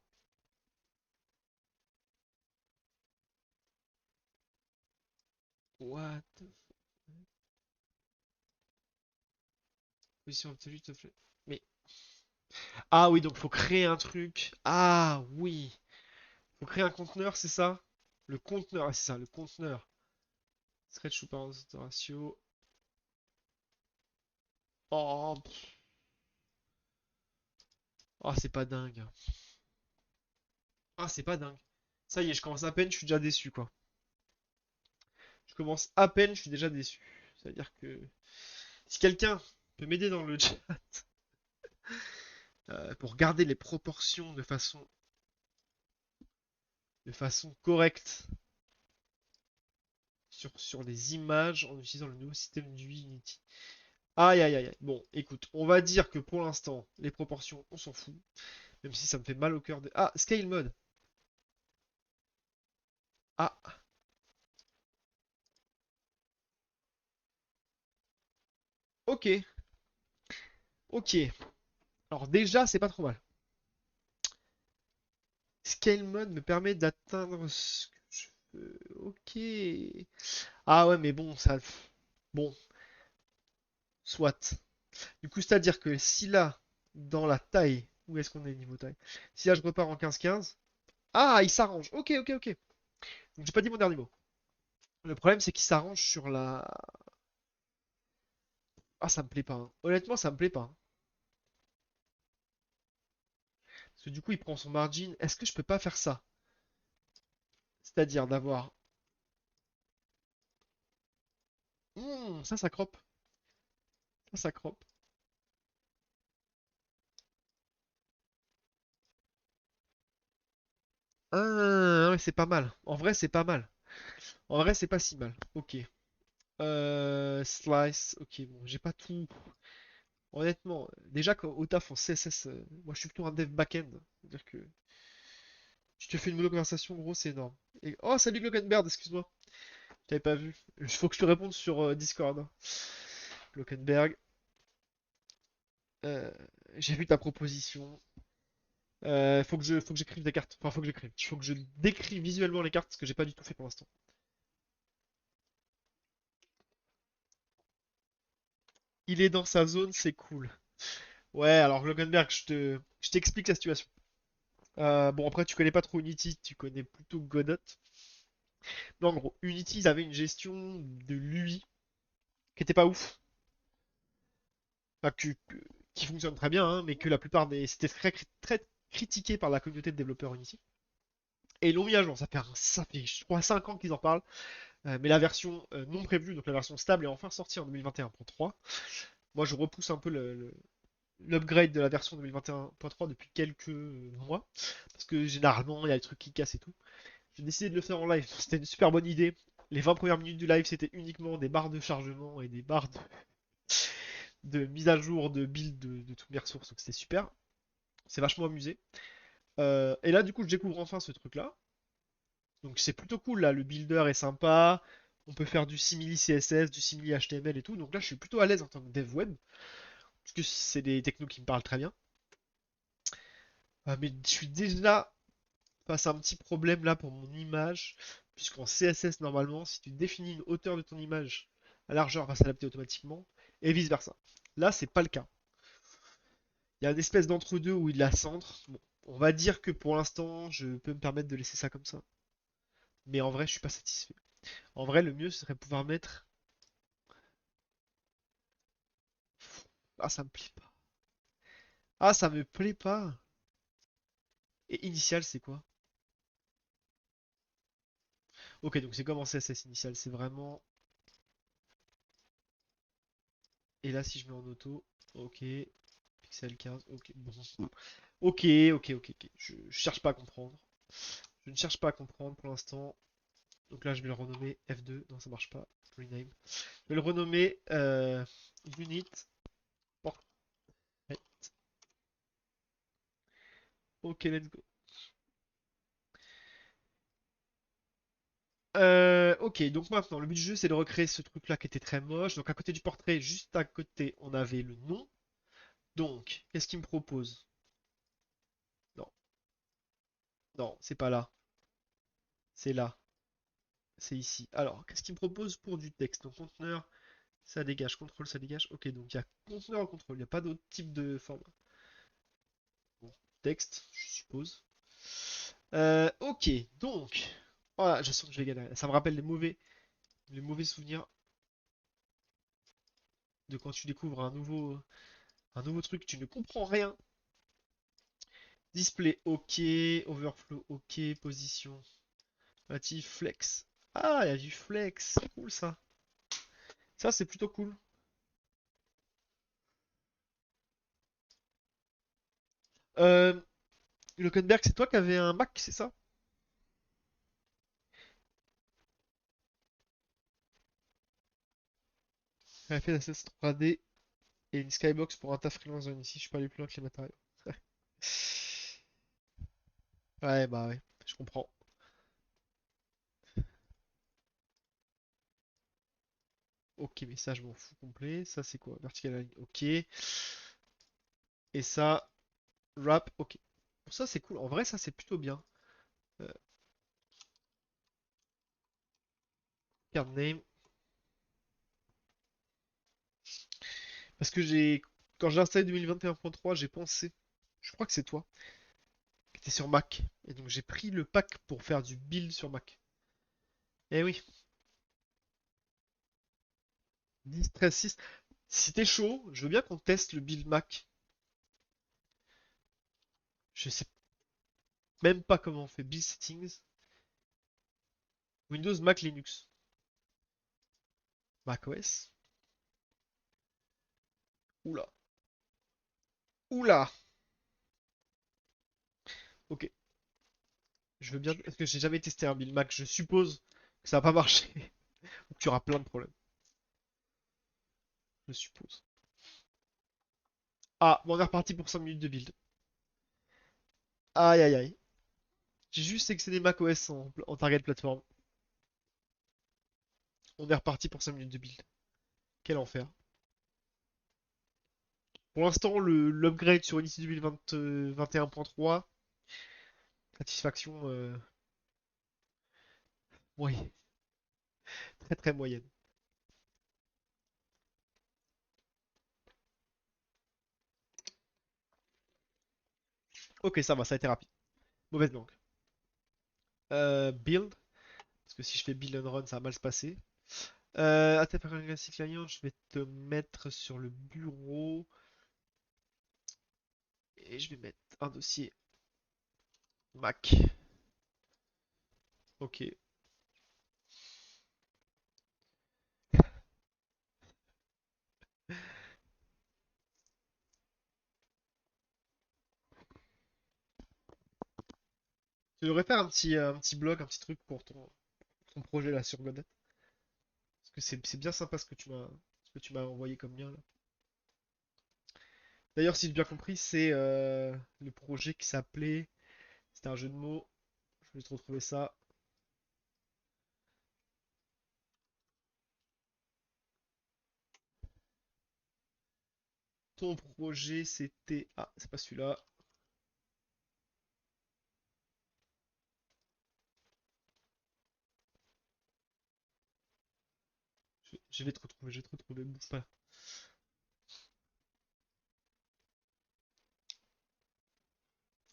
Speaker 1: What? Position absolue, s'il te plaît. Mais. Ah oui, donc faut créer un truc. Ah oui. Faut créer un conteneur, c'est ça? Le conteneur, ah, c'est ça, le conteneur. Thread super ratio. Oh, oh c'est pas dingue. Ah, c'est pas dingue. Ça y est, je commence à peine, je suis déjà déçu, quoi. Je commence à peine, je suis déjà déçu. C'est-à-dire que si quelqu'un peut m'aider dans le chat pour garder les proportions de façon correcte sur les images en utilisant le nouveau système du Unity. Aïe aïe aïe aïe. Bon, écoute, on va dire que pour l'instant, les proportions, on s'en fout. Même si ça me fait mal au cœur de. Ah, scale mode. Ah, ok, ok. Alors déjà, c'est pas trop mal. Scale mode me permet d'atteindre ce que je veux. Ok. Ah ouais, mais bon, ça. Bon, soit. Du coup, c'est-à-dire que si là, dans la taille, où est-ce qu'on est niveau taille? Si là, je repars en 15-15. Ah, il s'arrange. Ok, ok, ok. Donc, j'ai pas dit mon dernier mot. Le problème, c'est qu'il s'arrange sur la. Ah, ça me plaît pas, hein. Honnêtement, ça me plaît pas, hein. Parce que du coup, il prend son margin. Est-ce que je peux pas faire ça? C'est-à-dire d'avoir. Ça crop. Ça crop. Ah, ouais, c'est pas mal. En vrai, c'est pas mal. En vrai, c'est pas si mal. Ok. Slice. Ok, bon, j'ai pas tout. Honnêtement, déjà qu'au taf en CSS, moi je suis plutôt un dev back-end. C'est-à-dire que tu te fais une mono-conversation, gros, c'est énorme. Oh, salut Glockenberg, excuse-moi. Je t'avais pas vu. Il faut que je te réponde sur Discord, hein. Glockenberg, euh, j'ai vu ta proposition. Faut que j'écrive des cartes. Enfin, faut que j'écrive. Il faut que je décris visuellement les cartes, ce que j'ai pas du tout fait pour l'instant. Il est dans sa zone, c'est cool. Ouais, alors Glockenberg, je t'explique la situation. Bon, après, tu connais pas trop Unity, tu connais plutôt Godot. Mais en gros, Unity, ils avaient une gestion de l'UI qui était pas ouf. Enfin, qui fonctionne très bien, hein, mais que la plupart des. C'était très critiqué par la communauté de développeurs Unity. Et ils l'ont mis à jour. Ça fait je crois, 5 ans qu'ils en parlent. Mais la version non prévue, donc la version stable, est enfin sortie en 2021.3. Moi, je repousse un peu l'upgrade de la version 2021.3 depuis quelques mois. Parce que généralement, il y a des trucs qui cassent et tout. J'ai décidé de le faire en live. C'était une super bonne idée. Les 20 premières minutes du live, c'était uniquement des barres de chargement et des barres de mise à jour de build de toutes mes ressources. Donc c'était super. C'est vachement amusé. Et là, du coup, je découvre enfin ce truc-là. Donc c'est plutôt cool, là. Le builder est sympa. On peut faire du simili CSS, du simili HTML et tout. Donc là, je suis plutôt à l'aise en tant que dev web. Parce que c'est des technos qui me parlent très bien. Mais je suis déjà face à un petit problème là pour mon image. Puisqu'en CSS, normalement, si tu définis une hauteur de ton image, la largeur va s'adapter automatiquement. Et vice versa. Là, c'est pas le cas. Il y a une espèce d'entre-deux où il la centre. Bon, on va dire que pour l'instant, je peux me permettre de laisser ça comme ça. Mais en vrai, je suis pas satisfait. En vrai, le mieux ce serait de pouvoir mettre. Ah, ça me plaît pas. Ah, ça me plaît pas. Et initial, c'est quoi? Ok, donc c'est comme en CSS initial. C'est vraiment. Et là, si je mets en auto. Ok. Pixel 15. Ok. Bon. Ok, ok, ok, ok. Je cherche pas à comprendre. Je ne cherche pas à comprendre pour l'instant. Donc là, je vais le renommer F2. Non, ça marche pas. Rename. Je vais le renommer Unit. Portrait. Ok, let's go. Ok, donc maintenant, le but du jeu, c'est de recréer ce truc-là qui était très moche. Donc à côté du portrait, juste à côté, on avait le nom. Donc, qu'est-ce qu'il me propose? Non, non, c'est pas là. C'est là. C'est ici. Alors, qu'est-ce qu'il me propose pour du texte? Donc, conteneur, Ça dégage, contrôle, ça dégage. Ok, donc il y a conteneur en contrôle, il n'y a pas d'autre type de format. Bon, texte, je suppose. Ok, donc. Voilà, je sens que je vais galérer. Ça me rappelle les mauvais souvenirs de quand tu découvres un nouveau truc, tu ne comprends rien. Display, ok. Overflow, ok. Position, relative, flex. Ah, il y a du flex. C'est cool ça. Ça, c'est plutôt cool. Euh, Luckenberg, c'est toi qui avais un Mac, c'est ça? Elle a fait la CS 3D et une skybox pour un taf freelance zone. Ici, je suis pas allé plus loin que les matériaux. Ouais, bah ouais, je comprends. Ok, mais ça, je m'en fous complet. Ça, c'est quoi? Vertical align, ok. Et ça, wrap, ok. Bon, ça, c'est cool. En vrai, ça, c'est plutôt bien. Euh, Card name. Parce que quand j'ai installé 2021.3, j'ai pensé, je crois que c'est toi, qui était sur Mac. Et donc, j'ai pris le pack pour faire du build sur Mac. Eh oui, 10, 13, 6. Si t'es chaud, je veux bien qu'on teste le build Mac. Je sais même pas comment on fait. Build settings. Windows, Mac, Linux. Mac OS. Oula. Oula. Ok. Je veux bien. Parce que j'ai jamais testé un build Mac. Je suppose que ça va pas marcher. Ou que tu auras plein de problèmes. Je suppose. Ah, bon, on est reparti pour 5 minutes de build. Aïe aïe aïe. J'ai juste excédé macOS en target plateforme. On est reparti pour 5 minutes de build. Quel enfer. Pour l'instant, l'upgrade sur Unity 2021.3, satisfaction moyenne. Très très moyenne. Ok, ça a été rapide. Mauvaise langue. Build. Parce que si je fais build and run, ça va mal se passer. Attaque par un classique client, je vais te mettre sur le bureau. Et je vais mettre un dossier Mac. Ok. Tu devrais faire un petit blog, un petit truc pour ton projet là sur Godot. Parce que c'est bien sympa ce que tu m'as envoyé comme lien là. D'ailleurs, si j'ai bien compris, c'est le projet qui s'appelait. C'était un jeu de mots. Je vais te retrouver ça. Ton projet, c'était. Ah, c'est pas celui-là. Je vais te retrouver, je vais te retrouver. Bouge pas.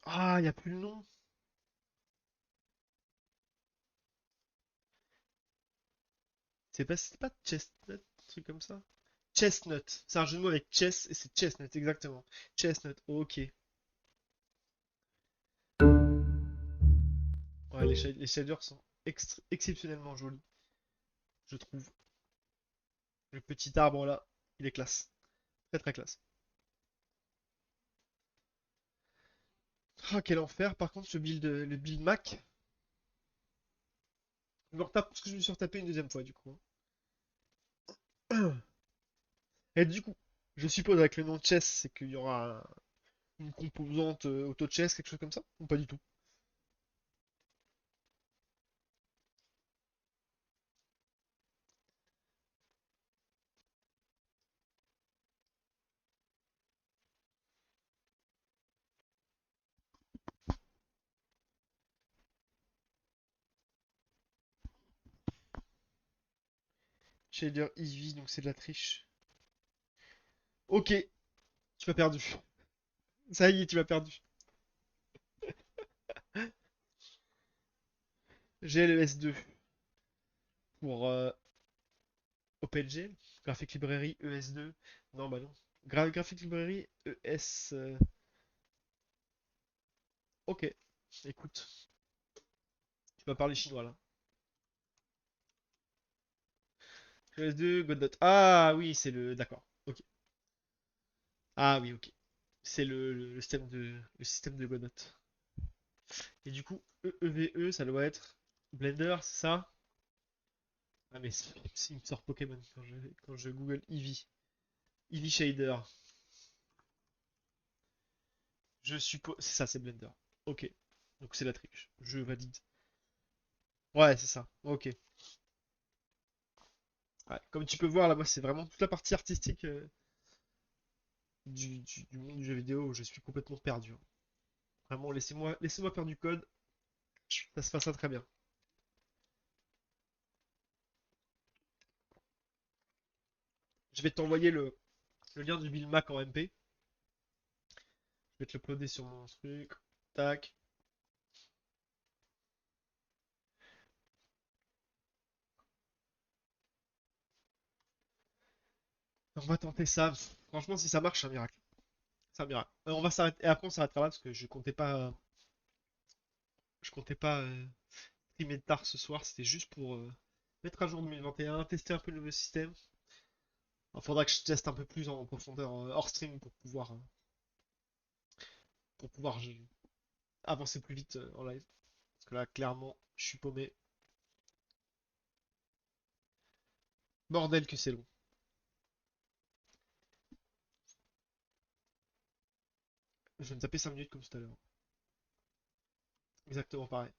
Speaker 1: Ah, il n'y a plus le nom. C'est pas Chestnut, un truc comme ça. Chestnut. C'est un jeu de mots avec chess et c'est Chestnut, exactement. Chestnut, ok. Ouais, les shaders sont exceptionnellement jolis, je trouve. Le petit arbre là, il est classe. Très très classe. Ah, quel enfer. Par contre, le build Mac, je me retape parce que je me suis retapé une deuxième fois du coup. Et du coup, je suppose avec le nom de chess, c'est qu'il y aura une composante auto-chess, quelque chose comme ça? Ou pas du tout? Shader Eevee, donc c'est de la triche. Ok, tu m'as perdu. Ça y est, tu m'as perdu. J'ai le S2 pour OpenG, Graphic Library ES2. Non, bah non. Graphic Library ES. Ok, écoute, tu m'as parlé chinois là. ES2, Godot. Ah oui, c'est le. D'accord. Ok. Ah oui, ok. C'est le système de Godot. Et du coup, EEVE, ça doit être Blender, c'est ça? Ah mais il me sort Pokémon quand je google Eevee. Eevee Shader. Je suppose. C'est ça, c'est Blender. Ok. Donc c'est la triche. Je valide. Ouais, c'est ça. Ok. Ouais, comme tu peux voir, là, moi, c'est vraiment toute la partie artistique du monde du jeu vidéo où je suis complètement perdu, hein. Vraiment, laissez-moi faire du code. Ça se passera très bien. Je vais t'envoyer le lien du Bill Mac en MP. Je vais te l'uploader sur mon truc. Tac. On va tenter ça. Franchement, si ça marche, c'est un miracle. C'est un miracle. On va s'arrêter. Et après, on s'arrêtera là parce que je comptais pas streamer tard ce soir. C'était juste pour mettre à jour 2021, tester un peu le nouveau système. Il faudra que je teste un peu plus en profondeur hors stream pour pouvoir avancer plus vite en live. Parce que là, clairement, je suis paumé. Bordel que c'est long. Je vais me taper 5 minutes comme tout à l'heure. Exactement pareil.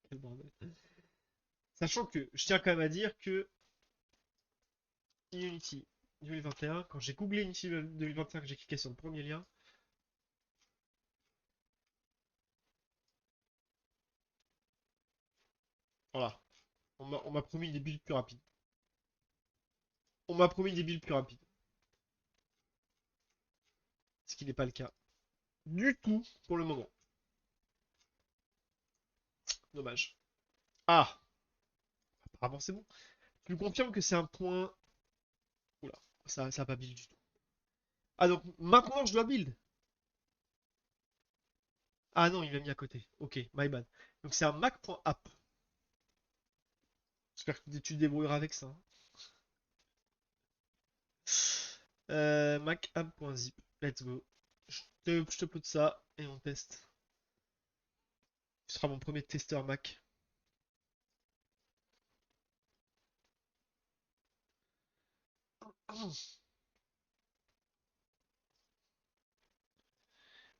Speaker 1: Quel bordel. Sachant que je tiens quand même à dire que Unity 2021, quand j'ai googlé Unity 2021, que j'ai cliqué sur le premier lien, voilà. On m'a promis des builds plus rapides. On m'a promis des builds plus rapides. Ce qui n'est pas le cas. Du tout pour le moment. Dommage. Ah, apparemment c'est bon. Tu me confirmes que c'est un point. Oula, ça a pas build du tout. Ah donc maintenant je dois build. Ah non, il l'a mis à côté. Ok, my bad. Donc c'est un Mac.app. J'espère que tu te débrouilleras avec ça, hein. Mac.app.zip. Let's go. Je te upload ça et on teste. Tu seras mon premier testeur Mac.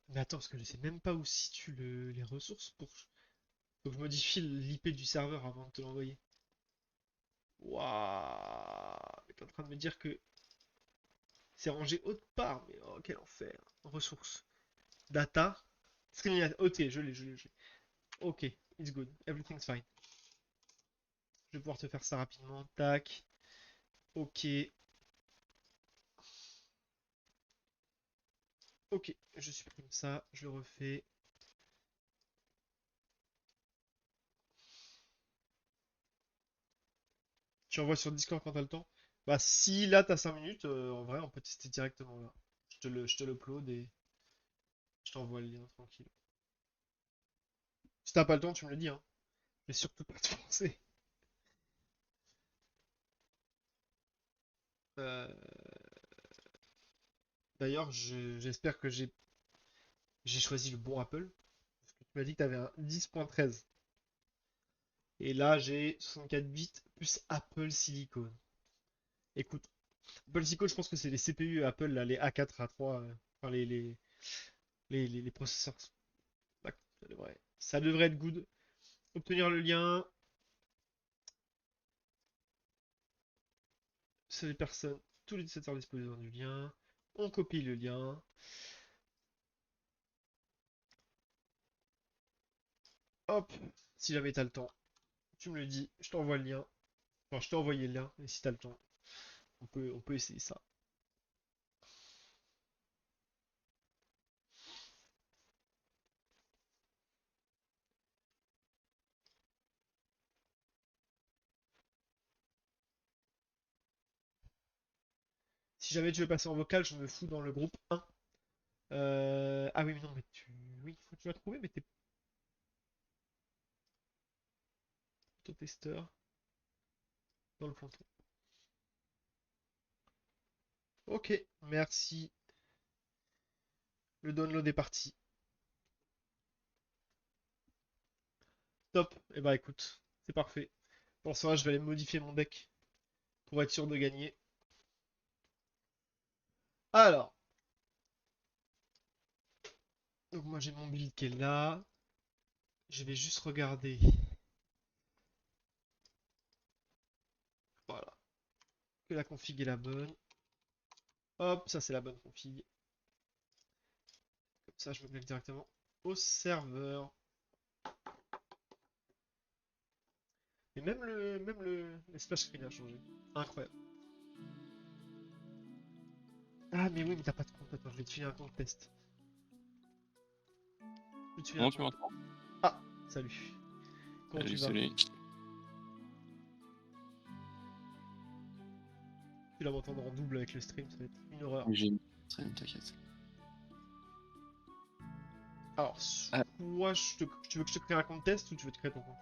Speaker 1: Mais attends, parce que je sais même pas où situe les ressources pour. Faut que je modifie l'IP du serveur avant de te l'envoyer. Waouh! T'es en train de me dire que c'est rangé autre part, mais oh quel enfer. Ressources. Data. Streaming. Ok, je l'ai. Ok, it's good. Everything's fine. Je vais pouvoir te faire ça rapidement. Tac. Ok. Ok. Je supprime ça. Je le refais. Tu envoies sur Discord quand t'as le temps. Bah si là t'as 5 minutes, en vrai on peut tester directement là. Je te l'upload et je t'envoie le lien tranquille. Si t'as pas le temps, tu me le dis, hein. Mais surtout pas te forcer. Euh, D'ailleurs, j'espère que j'ai choisi le bon Apple. Parce que tu m'as dit que t'avais un 10.13. Et là, j'ai 64 bits plus Apple Silicon. Écoute, Apple Silicon, je pense que c'est les CPU Apple, là, les A4, A3, enfin les processeurs. Bah, ça devrait être good. Obtenir le lien, c'est les personnes, tous les utilisateurs disposant du lien. On copie le lien. Hop, si jamais t'as le temps. Tu me le dis, je t'envoie le lien. Enfin, je t'ai envoyé le lien, et si t'as le temps, on peut essayer ça. Si jamais tu veux passer en vocal, je me fous dans le groupe 1. Ah oui, mais non, mais tu. Oui, faut que tu vas trouver, mais t'es testeur dans le ponton. Ok, merci. Le download est parti. Top. Et bah écoute, c'est parfait. Pour ça, je vais aller modifier mon deck pour être sûr de gagner. Alors, donc moi j'ai mon build qui est là. Je vais juste regarder. Voilà. Que la config est la bonne. Hop, ça c'est la bonne config. Comme ça, je me connecte directement au serveur. Et l'espace screen a changé. Incroyable. Ah, mais oui, mais t'as pas de compte. Attends, je vais te filer un compte test. Je vais te filer un
Speaker 3: Comment tu
Speaker 1: compte.
Speaker 3: m'entends?
Speaker 1: Ah, salut. Comment tu
Speaker 3: Salut,
Speaker 1: vas?
Speaker 3: salut.
Speaker 1: Tu vas m'entendre en double avec le stream, ça va être une horreur.
Speaker 3: J'ai une traîne, t'inquiète.
Speaker 1: Alors,
Speaker 3: Ah,
Speaker 1: soit tu veux que je te crée un compte test ou tu veux te créer ton compte?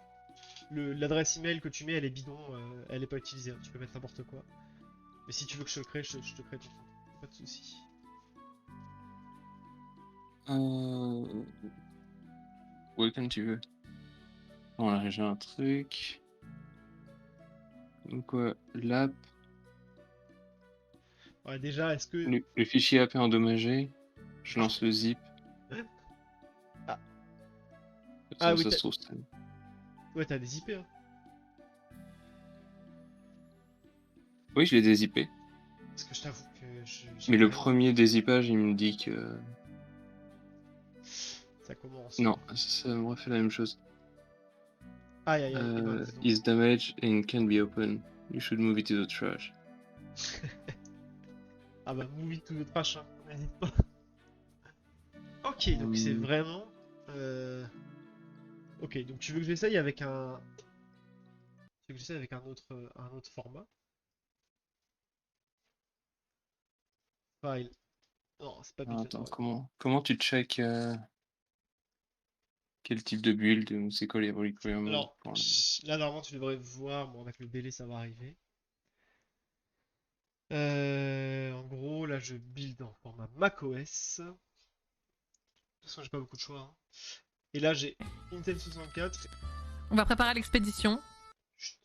Speaker 1: L'adresse email que tu mets, elle est bidon, elle est pas utilisée, hein, tu peux mettre n'importe quoi. Mais si tu veux que je te crée, je te crée ton compte. Pas de soucis.
Speaker 3: euh... Ouais, comme tu veux. Voilà, j'ai un truc. Donc, l'app,
Speaker 1: Ouais, déjà, est-ce que.
Speaker 3: le fichier app est endommagé. Je lance le zip.
Speaker 1: Ah, ah
Speaker 3: Ça,
Speaker 1: oui,
Speaker 3: ça se trouve, ça.
Speaker 1: ouais, t'as des IP, hein.
Speaker 3: Oui, je l'ai dézippé.
Speaker 1: Parce que je t'avoue que j'y
Speaker 3: Mais le
Speaker 1: connais rien.
Speaker 3: premier dézippage, il me dit que.
Speaker 1: Ça commence.
Speaker 3: Non, ça me refait la même chose.
Speaker 1: Aïe aïe aïe, et ben dis donc.
Speaker 3: Is damaged and can be open. You should move it to the trash.
Speaker 1: Ah bah, move it to the trash, hein. N'hésite pas. Ok, donc c'est
Speaker 3: Euh,
Speaker 1: vraiment. euh, Ok, donc tu veux que j'essaye avec un. Tu veux que j'essaye avec un autre format? File. Non, c'est pas build
Speaker 3: Attends,
Speaker 1: environment.
Speaker 3: comment tu check quel type de build ou c'est quoi les requirements
Speaker 1: Alors,
Speaker 3: pour
Speaker 1: là, normalement, tu devrais voir. Bon, avec le délai, ça va arriver. En gros, là, je build en format macOS. De toute façon, j'ai pas beaucoup de choix, hein. Et là, j'ai Intel 64.
Speaker 4: On va préparer l'expédition.
Speaker 1: Chut.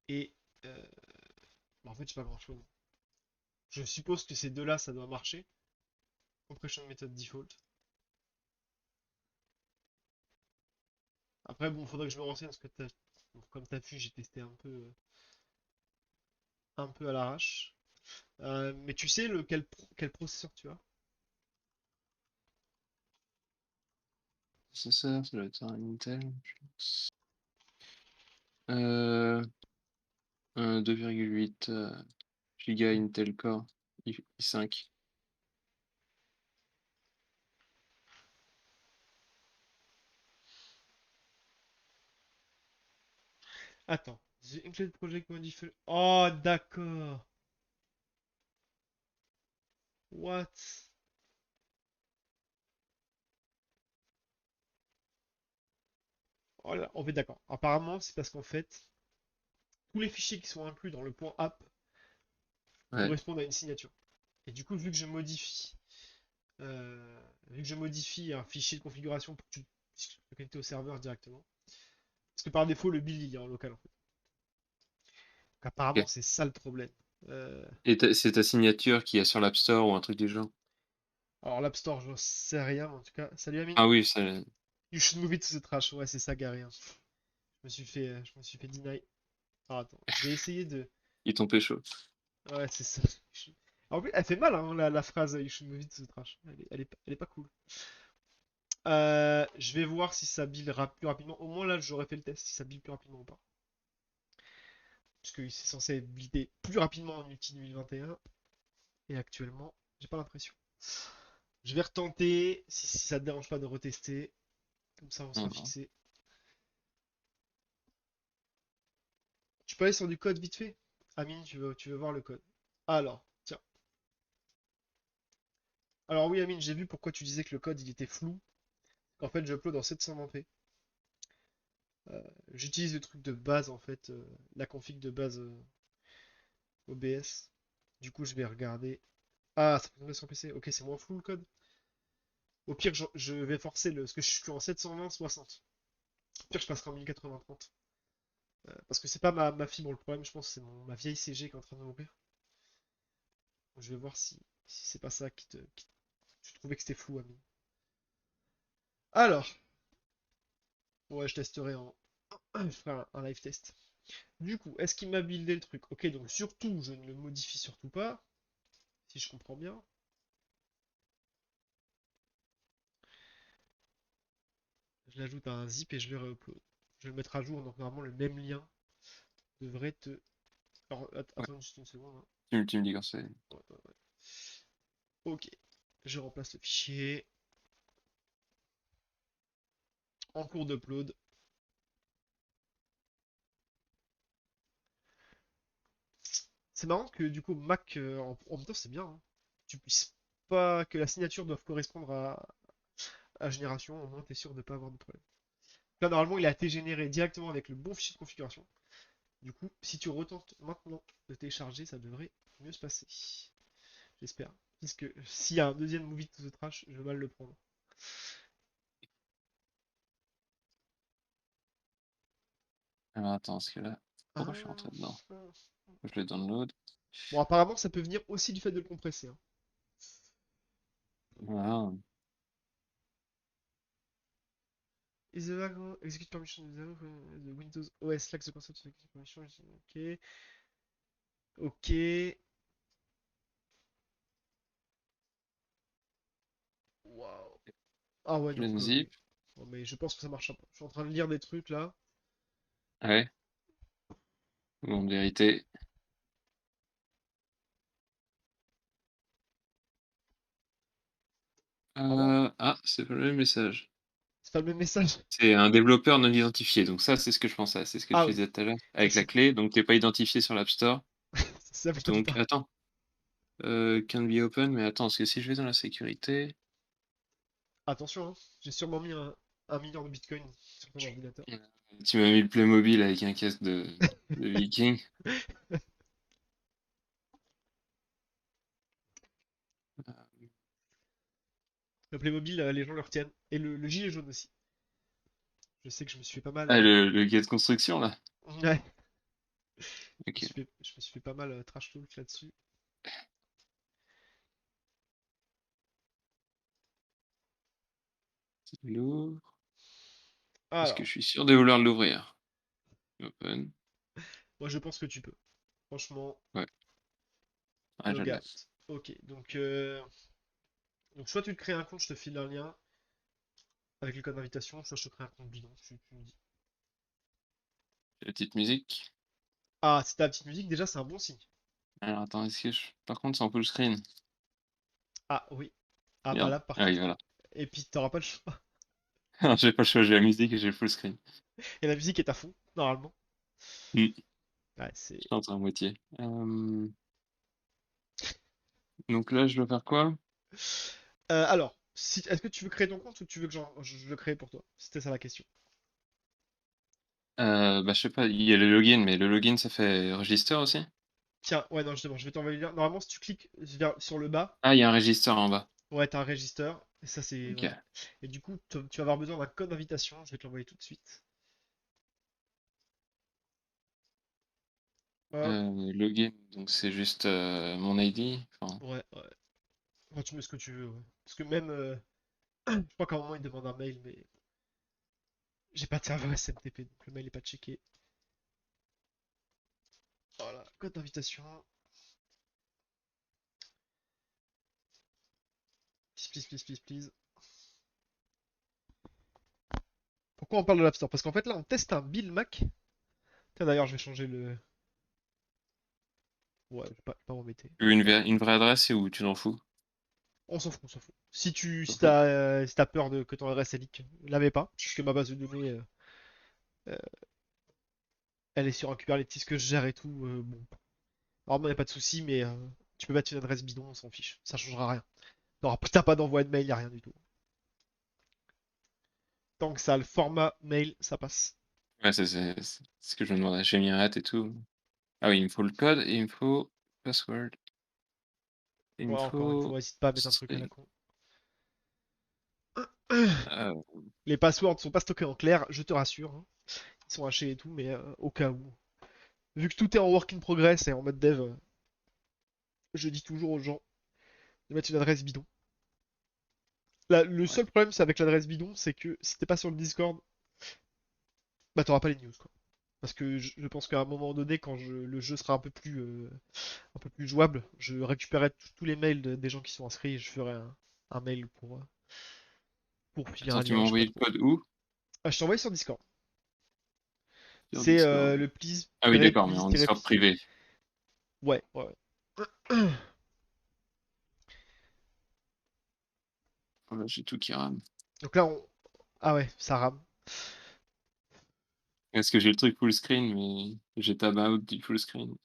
Speaker 1: Et. Bah, en fait, j'ai pas grand chose. Je suppose que ces deux-là, ça doit marcher. Compression method default. Après, bon, faudrait que je me renseigne parce que bon, comme t'as vu, j'ai testé un peu à l'arrache. Mais tu sais quel processeur tu as?
Speaker 3: ça doit être un Intel, je pense. Euh, un 2,8 Giga Intel Core i5.
Speaker 1: Attends. The Include Project Modifier. Oh, d'accord. What? Oh là, on fait d'accord. Apparemment, c'est parce qu'en fait, tous les fichiers qui sont inclus dans le point app
Speaker 3: Ouais,
Speaker 1: correspondent à une signature. Et du coup, vu que je modifie un fichier de configuration pour que tu puisses te connecter au serveur directement, parce que par défaut, le build il est en local en fait. Donc apparemment,
Speaker 3: ok.
Speaker 1: c'est ça le problème. Euh,
Speaker 3: Et c'est ta signature qui est sur l'App Store ou un truc du genre?
Speaker 1: alors l'App Store, je sais rien, mais en tout cas, salut Amine.
Speaker 3: Ah oui, ça,
Speaker 1: You should move it to the trash. Ouais, c'est ça, Gary, hein. Je me suis fait deny. Alors attends, je vais essayer de.
Speaker 3: ils t'ont pécho.
Speaker 1: Ouais, c'est ça. En plus, elle fait mal, hein, la phrase You should move it to the trash. Elle est pas cool. Je vais voir si ça build plus rapidement. Au moins là, j'aurais fait le test si ça build plus rapidement ou pas. Parce que c'est censé builder plus rapidement en Ulti 2021. Et actuellement, j'ai pas l'impression. Je vais retenter si ça te dérange pas de retester. Comme ça, on sera
Speaker 3: Non, non.
Speaker 1: fixé. Tu peux aller sur du code vite fait? Amine, tu veux voir le code. Alors, tiens. Alors oui, Amine, j'ai vu pourquoi tu disais que le code il était flou. En fait, j'upload en 720p. Euh, J'utilise le truc de base en fait, la config de base OBS. Du coup, je vais regarder. Ah, ça fonctionne sur PC. Ok, c'est moins flou le code. Au pire, je vais forcer le. Parce que je suis en 720-60. Au pire, je passerai en 1080-30. Parce que c'est pas ma fibre le problème, je pense que c'est ma vieille CG qui est en train de mourir. Je vais voir si c'est pas ça tu trouvais que c'était flou, Amine. Alors, ouais, je testerai en. Je ferai un live test. Du coup, est-ce qu'il m'a buildé le truc? Ok, donc surtout, je ne le modifie surtout pas, si je comprends bien. Je l'ajoute à un zip et je le réupload. Je vais le mettre à jour, donc normalement le même lien devrait te. Alors,
Speaker 3: Ouais,
Speaker 1: attends juste une seconde, hein.
Speaker 3: tu me dis quand c'est.
Speaker 1: Ouais, ouais, ouais. Ok, je remplace le fichier. En cours d'upload. C'est marrant que du coup Mac en même temps c'est bien, hein. Tu puisses pas que la signature doive correspondre à génération, au moins t'es sûr de pas avoir de problème. Là normalement il a été généré directement avec le bon fichier de configuration. Du coup, si tu retentes maintenant de télécharger, ça devrait mieux se passer. J'espère. Puisque s'il y a un deuxième movie to the trash, je vais mal le prendre.
Speaker 3: Alors attends, parce que là, pourquoi je suis
Speaker 1: Ah.
Speaker 3: rentré dedans? Je le download.
Speaker 1: Bon, apparemment, ça peut venir aussi du fait de le compresser, hein.
Speaker 3: Voilà.
Speaker 1: Is the execute permission the Windows OS lacks the concept of execute permission. Ok. Ok. Waouh. Ah ouais,
Speaker 3: Je
Speaker 1: donc.
Speaker 3: l'unzip.
Speaker 1: Bon, mais je pense que ça marchera pas. Je suis en train de lire des trucs là.
Speaker 3: Ouais. Bon, vérité.
Speaker 1: Ah bon?
Speaker 3: Ah, c'est pas le même message.
Speaker 1: C'est pas le même message.
Speaker 3: C'est un développeur non identifié. Donc ça, c'est ce que je pensais. C'est ce que je
Speaker 1: Ah oui,
Speaker 3: disais tout à l'heure.
Speaker 1: ça
Speaker 3: Avec la
Speaker 1: c'est.
Speaker 3: clé. Donc t'es pas identifié sur l'App Store.
Speaker 1: Ça m'étonne
Speaker 3: Donc
Speaker 1: pas.
Speaker 3: attends. Can be open. Mais attends, parce que si je vais dans la sécurité.
Speaker 1: Attention, hein. J'ai sûrement mis un million de bitcoin sur ton ordinateur.
Speaker 3: euh, Tu m'as mis le Playmobil avec un casque de Viking.
Speaker 1: Le Playmobil, les gens le retiennent. Et le gilet jaune aussi. Je sais que je me suis fait pas mal.
Speaker 3: Ah, le guide de construction là.
Speaker 1: Ouais,
Speaker 3: Ok.
Speaker 1: je me suis fait pas mal trash talk là-dessus.
Speaker 3: L'ouvre. Est-ce que
Speaker 1: Alors,
Speaker 3: je suis sûr de vouloir l'ouvrir? Open.
Speaker 1: moi je pense que tu peux. Franchement,
Speaker 3: Ouais. Ah, je l'ai.
Speaker 1: logout. Ok, donc soit tu te crées un compte, je te file un lien avec le code d'invitation, soit je te crée un compte bidon, tu me dis.
Speaker 3: La petite musique.
Speaker 1: Ah, c'est ta petite musique, déjà c'est un bon signe.
Speaker 3: Alors attends, est-ce que je. Par contre, c'est en full screen.
Speaker 1: Ah oui. Ah bah
Speaker 3: Merde.
Speaker 1: là par
Speaker 3: Ah oui,
Speaker 1: contre.
Speaker 3: voilà.
Speaker 1: Et puis t'auras pas le choix.
Speaker 3: Alors, j'ai pas le choix, j'ai la musique et j'ai le full screen.
Speaker 1: Et la musique est à fond, normalement.
Speaker 3: Hmm.
Speaker 1: Ouais, c'est.
Speaker 3: Je l'entends à moitié. Donc là, je dois faire quoi?
Speaker 1: Alors, est-ce que tu veux créer ton compte ou tu veux que je le crée pour toi? C'était ça la question.
Speaker 3: Bah, je sais pas, il y a le login, mais le login, ça fait register aussi?
Speaker 1: Tiens, ouais, non, justement, je vais t'envoyer le lien. Normalement, si tu cliques sur le bas,
Speaker 3: Ah, il y a un register en bas.
Speaker 1: ouais, t'as un register. Et ça, c'est.
Speaker 3: Ok.
Speaker 1: Voilà. Et du coup, tu vas avoir besoin d'un code d'invitation. Je vais te l'envoyer tout de suite. Hop.
Speaker 3: Login, donc c'est juste mon ID. Enfin,
Speaker 1: Ouais, ouais. Enfin, tu mets ce que tu veux, ouais. Parce que même. Je crois qu'à un moment, il demande un mail, mais j'ai pas de serveur SMTP, donc le mail est pas checké. Voilà, code d'invitation. Please, please, please, please, please. Pourquoi on parle de l'App Store? Parce qu'en fait là on teste un build Mac. Tiens, d'ailleurs je vais changer le... Ouais, je vais pas m'embêter.
Speaker 3: Une vraie adresse ou tu t'en fous?
Speaker 1: On s'en fout, on s'en fout. Si tu
Speaker 3: T'en
Speaker 1: si
Speaker 3: fous.
Speaker 1: t'as si t'as peur que ton adresse est leak, la mets pas. Puisque ma base de données, euh, elle est sur un Kubernetes que je gère et tout. Bon, normalement, y a pas de souci, mais tu peux mettre une adresse bidon, on s'en fiche. Ça changera rien. T'as pas d'envoi de mail, y a rien du tout. Tant que ça a le format mail, ça passe.
Speaker 3: Ouais, c'est ce que je me demandais. J'ai mis un hat et tout. Ah oui, il me faut le code et il me faut password. Et il me
Speaker 1: Ouais, encore une
Speaker 3: faut
Speaker 1: fois, n'hésite pas à mettre un truc à la
Speaker 3: string.
Speaker 1: con.
Speaker 3: Euh,
Speaker 1: Les passwords sont pas stockés en clair, je te rassure, hein. Ils sont hachés et tout, mais au cas où. Vu que tout est en work in progress et en mode dev, je dis toujours aux gens de mettre une adresse bidon. Le
Speaker 3: ouais.
Speaker 1: seul problème c'est avec l'adresse bidon, c'est que si t'es pas sur le Discord, bah t'auras pas les news quoi. Parce que je pense qu'à un moment donné, quand le jeu sera un peu plus jouable, je récupérerai tous les mails des gens qui sont inscrits et je ferai un mail pour filer
Speaker 3: Attends,
Speaker 1: un
Speaker 3: tu
Speaker 1: lien,
Speaker 3: m'as
Speaker 1: je sais pas
Speaker 3: envoyé le
Speaker 1: trop.
Speaker 3: code où?
Speaker 1: Ah, je t'ai envoyé sur Discord.
Speaker 3: Sur
Speaker 1: C'est
Speaker 3: Discord.
Speaker 1: le please,
Speaker 3: Ah oui, d'accord, mais
Speaker 1: please
Speaker 3: en Discord
Speaker 1: -p.
Speaker 3: privé.
Speaker 1: Ouais, ouais, ouais.
Speaker 3: Voilà, j'ai tout qui rame.
Speaker 1: Donc là, ah ouais, ça rame.
Speaker 3: Est-ce que j'ai le truc full screen, mais j'ai tab out du full screen.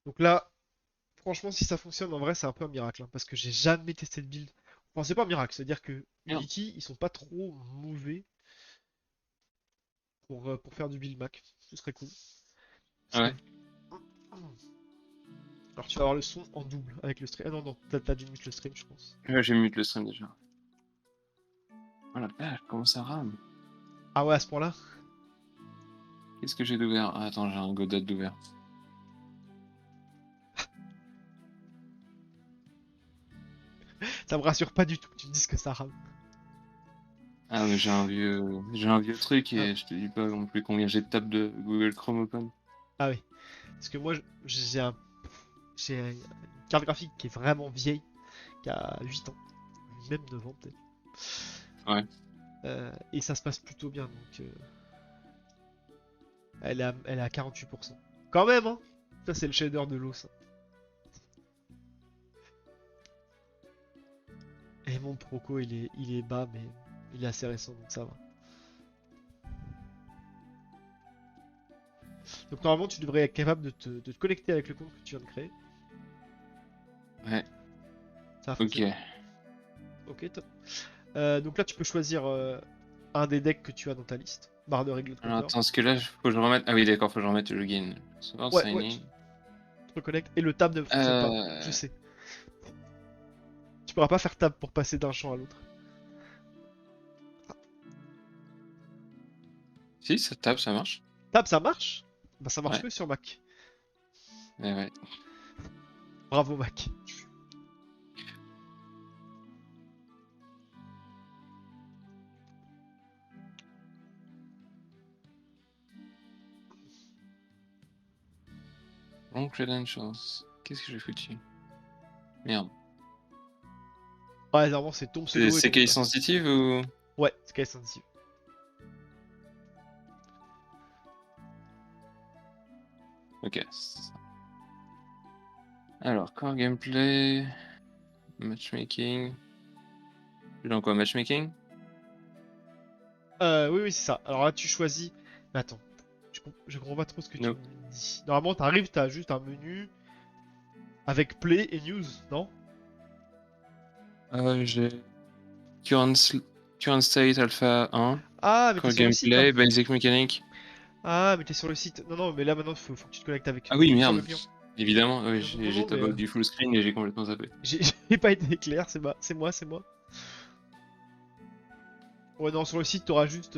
Speaker 1: Donc là, franchement, si ça fonctionne, en vrai, c'est un peu un miracle, hein, parce que j'ai jamais testé de build. Enfin, c'est pas un miracle, c'est-à-dire que
Speaker 3: Merde.
Speaker 1: Unity, ils sont pas trop mauvais pour faire du build Mac. Ce serait cool.
Speaker 3: Ah
Speaker 1: Sinon.
Speaker 3: ouais?
Speaker 1: Alors, tu vas avoir le son en double avec le stream. Ah non, non, t'as dû mute le stream, je pense.
Speaker 3: Ouais, j'ai mute le stream déjà. Oh la vache, comment ça rame?
Speaker 1: Ah ouais, à ce point-là?
Speaker 3: Qu'est-ce que j'ai d'ouvert? Ah, attends, j'ai un Godot d'ouvert.
Speaker 1: Ça me rassure pas du tout que tu me dises que ça rame.
Speaker 3: Ah, mais j'ai un vieux truc
Speaker 1: Ah,
Speaker 3: et je te dis pas non plus combien j'ai de tab de Google Chrome open.
Speaker 1: ah oui. Parce que moi, j'ai une carte graphique qui est vraiment vieille, qui a 8 ans, même 9 ans peut-être.
Speaker 3: Ouais.
Speaker 1: Et ça se passe plutôt bien, donc elle est à 48%. Quand même, hein. Ça, c'est le shader de l'eau, ça. Et mon Proco, il est bas, mais il est assez récent, donc ça va. Donc normalement, tu devrais être capable de te connecter avec le compte que tu viens de créer.
Speaker 3: Ouais,
Speaker 1: Ça va
Speaker 3: ok.
Speaker 1: fonctionner. Ok, top. Donc là, tu peux choisir un des decks que tu as dans ta liste. Barre de règle de
Speaker 3: Alors
Speaker 1: Commander.
Speaker 3: attends, ce que là, faut que je remette. Ah oui, d'accord, faut que je remette le login. Sword
Speaker 1: Ouais, ouais,
Speaker 3: signing.
Speaker 1: tu te reconnectes. Et le tab ne fonctionne pas. Je
Speaker 3: Euh.
Speaker 1: sais. Tu pourras pas faire tab pour passer d'un champ à l'autre.
Speaker 3: Si, ça tape, ça marche.
Speaker 1: Tab, ça marche? Bah, ça marche
Speaker 3: Ouais,
Speaker 1: que sur Mac.
Speaker 3: mais ouais.
Speaker 1: Bravo, Mac.
Speaker 3: Wrong credentials. Qu'est-ce que j'ai foutu? Merde.
Speaker 1: Ouais, normalement, c'est ton pseudo et
Speaker 3: C'est
Speaker 1: ton mot de
Speaker 3: case
Speaker 1: passe.
Speaker 3: sensitive ou.
Speaker 1: Ouais, c'est case sensitive.
Speaker 3: Ok, c'est ça. Alors, core gameplay. Matchmaking. Je suis dans quoi? Matchmaking?
Speaker 1: Oui, oui, c'est ça. Alors là, tu choisis. Mais attends, je comprends pas trop ce que tu
Speaker 3: No.
Speaker 1: me dis. Normalement, t'arrives, t'as juste un menu avec Play et News, non?
Speaker 3: J'ai current state alpha 1.
Speaker 1: Ah, mais t'es
Speaker 3: Core
Speaker 1: sur le site, hein.
Speaker 3: gameplay, basic mechanic.
Speaker 1: Ah, mais t'es sur le site. Non, non, mais là maintenant, faut que tu te connectes avec
Speaker 3: Ah oui,
Speaker 1: sur le
Speaker 3: merde.
Speaker 1: client.
Speaker 3: Évidemment, oui,
Speaker 1: Non, non,
Speaker 3: j'ai
Speaker 1: non, mais
Speaker 3: tabou du full screen et j'ai complètement zappé.
Speaker 1: j'ai j'ai pas été clair, c'est moi, c'est moi. Ouais, non, sur le site, t'auras juste.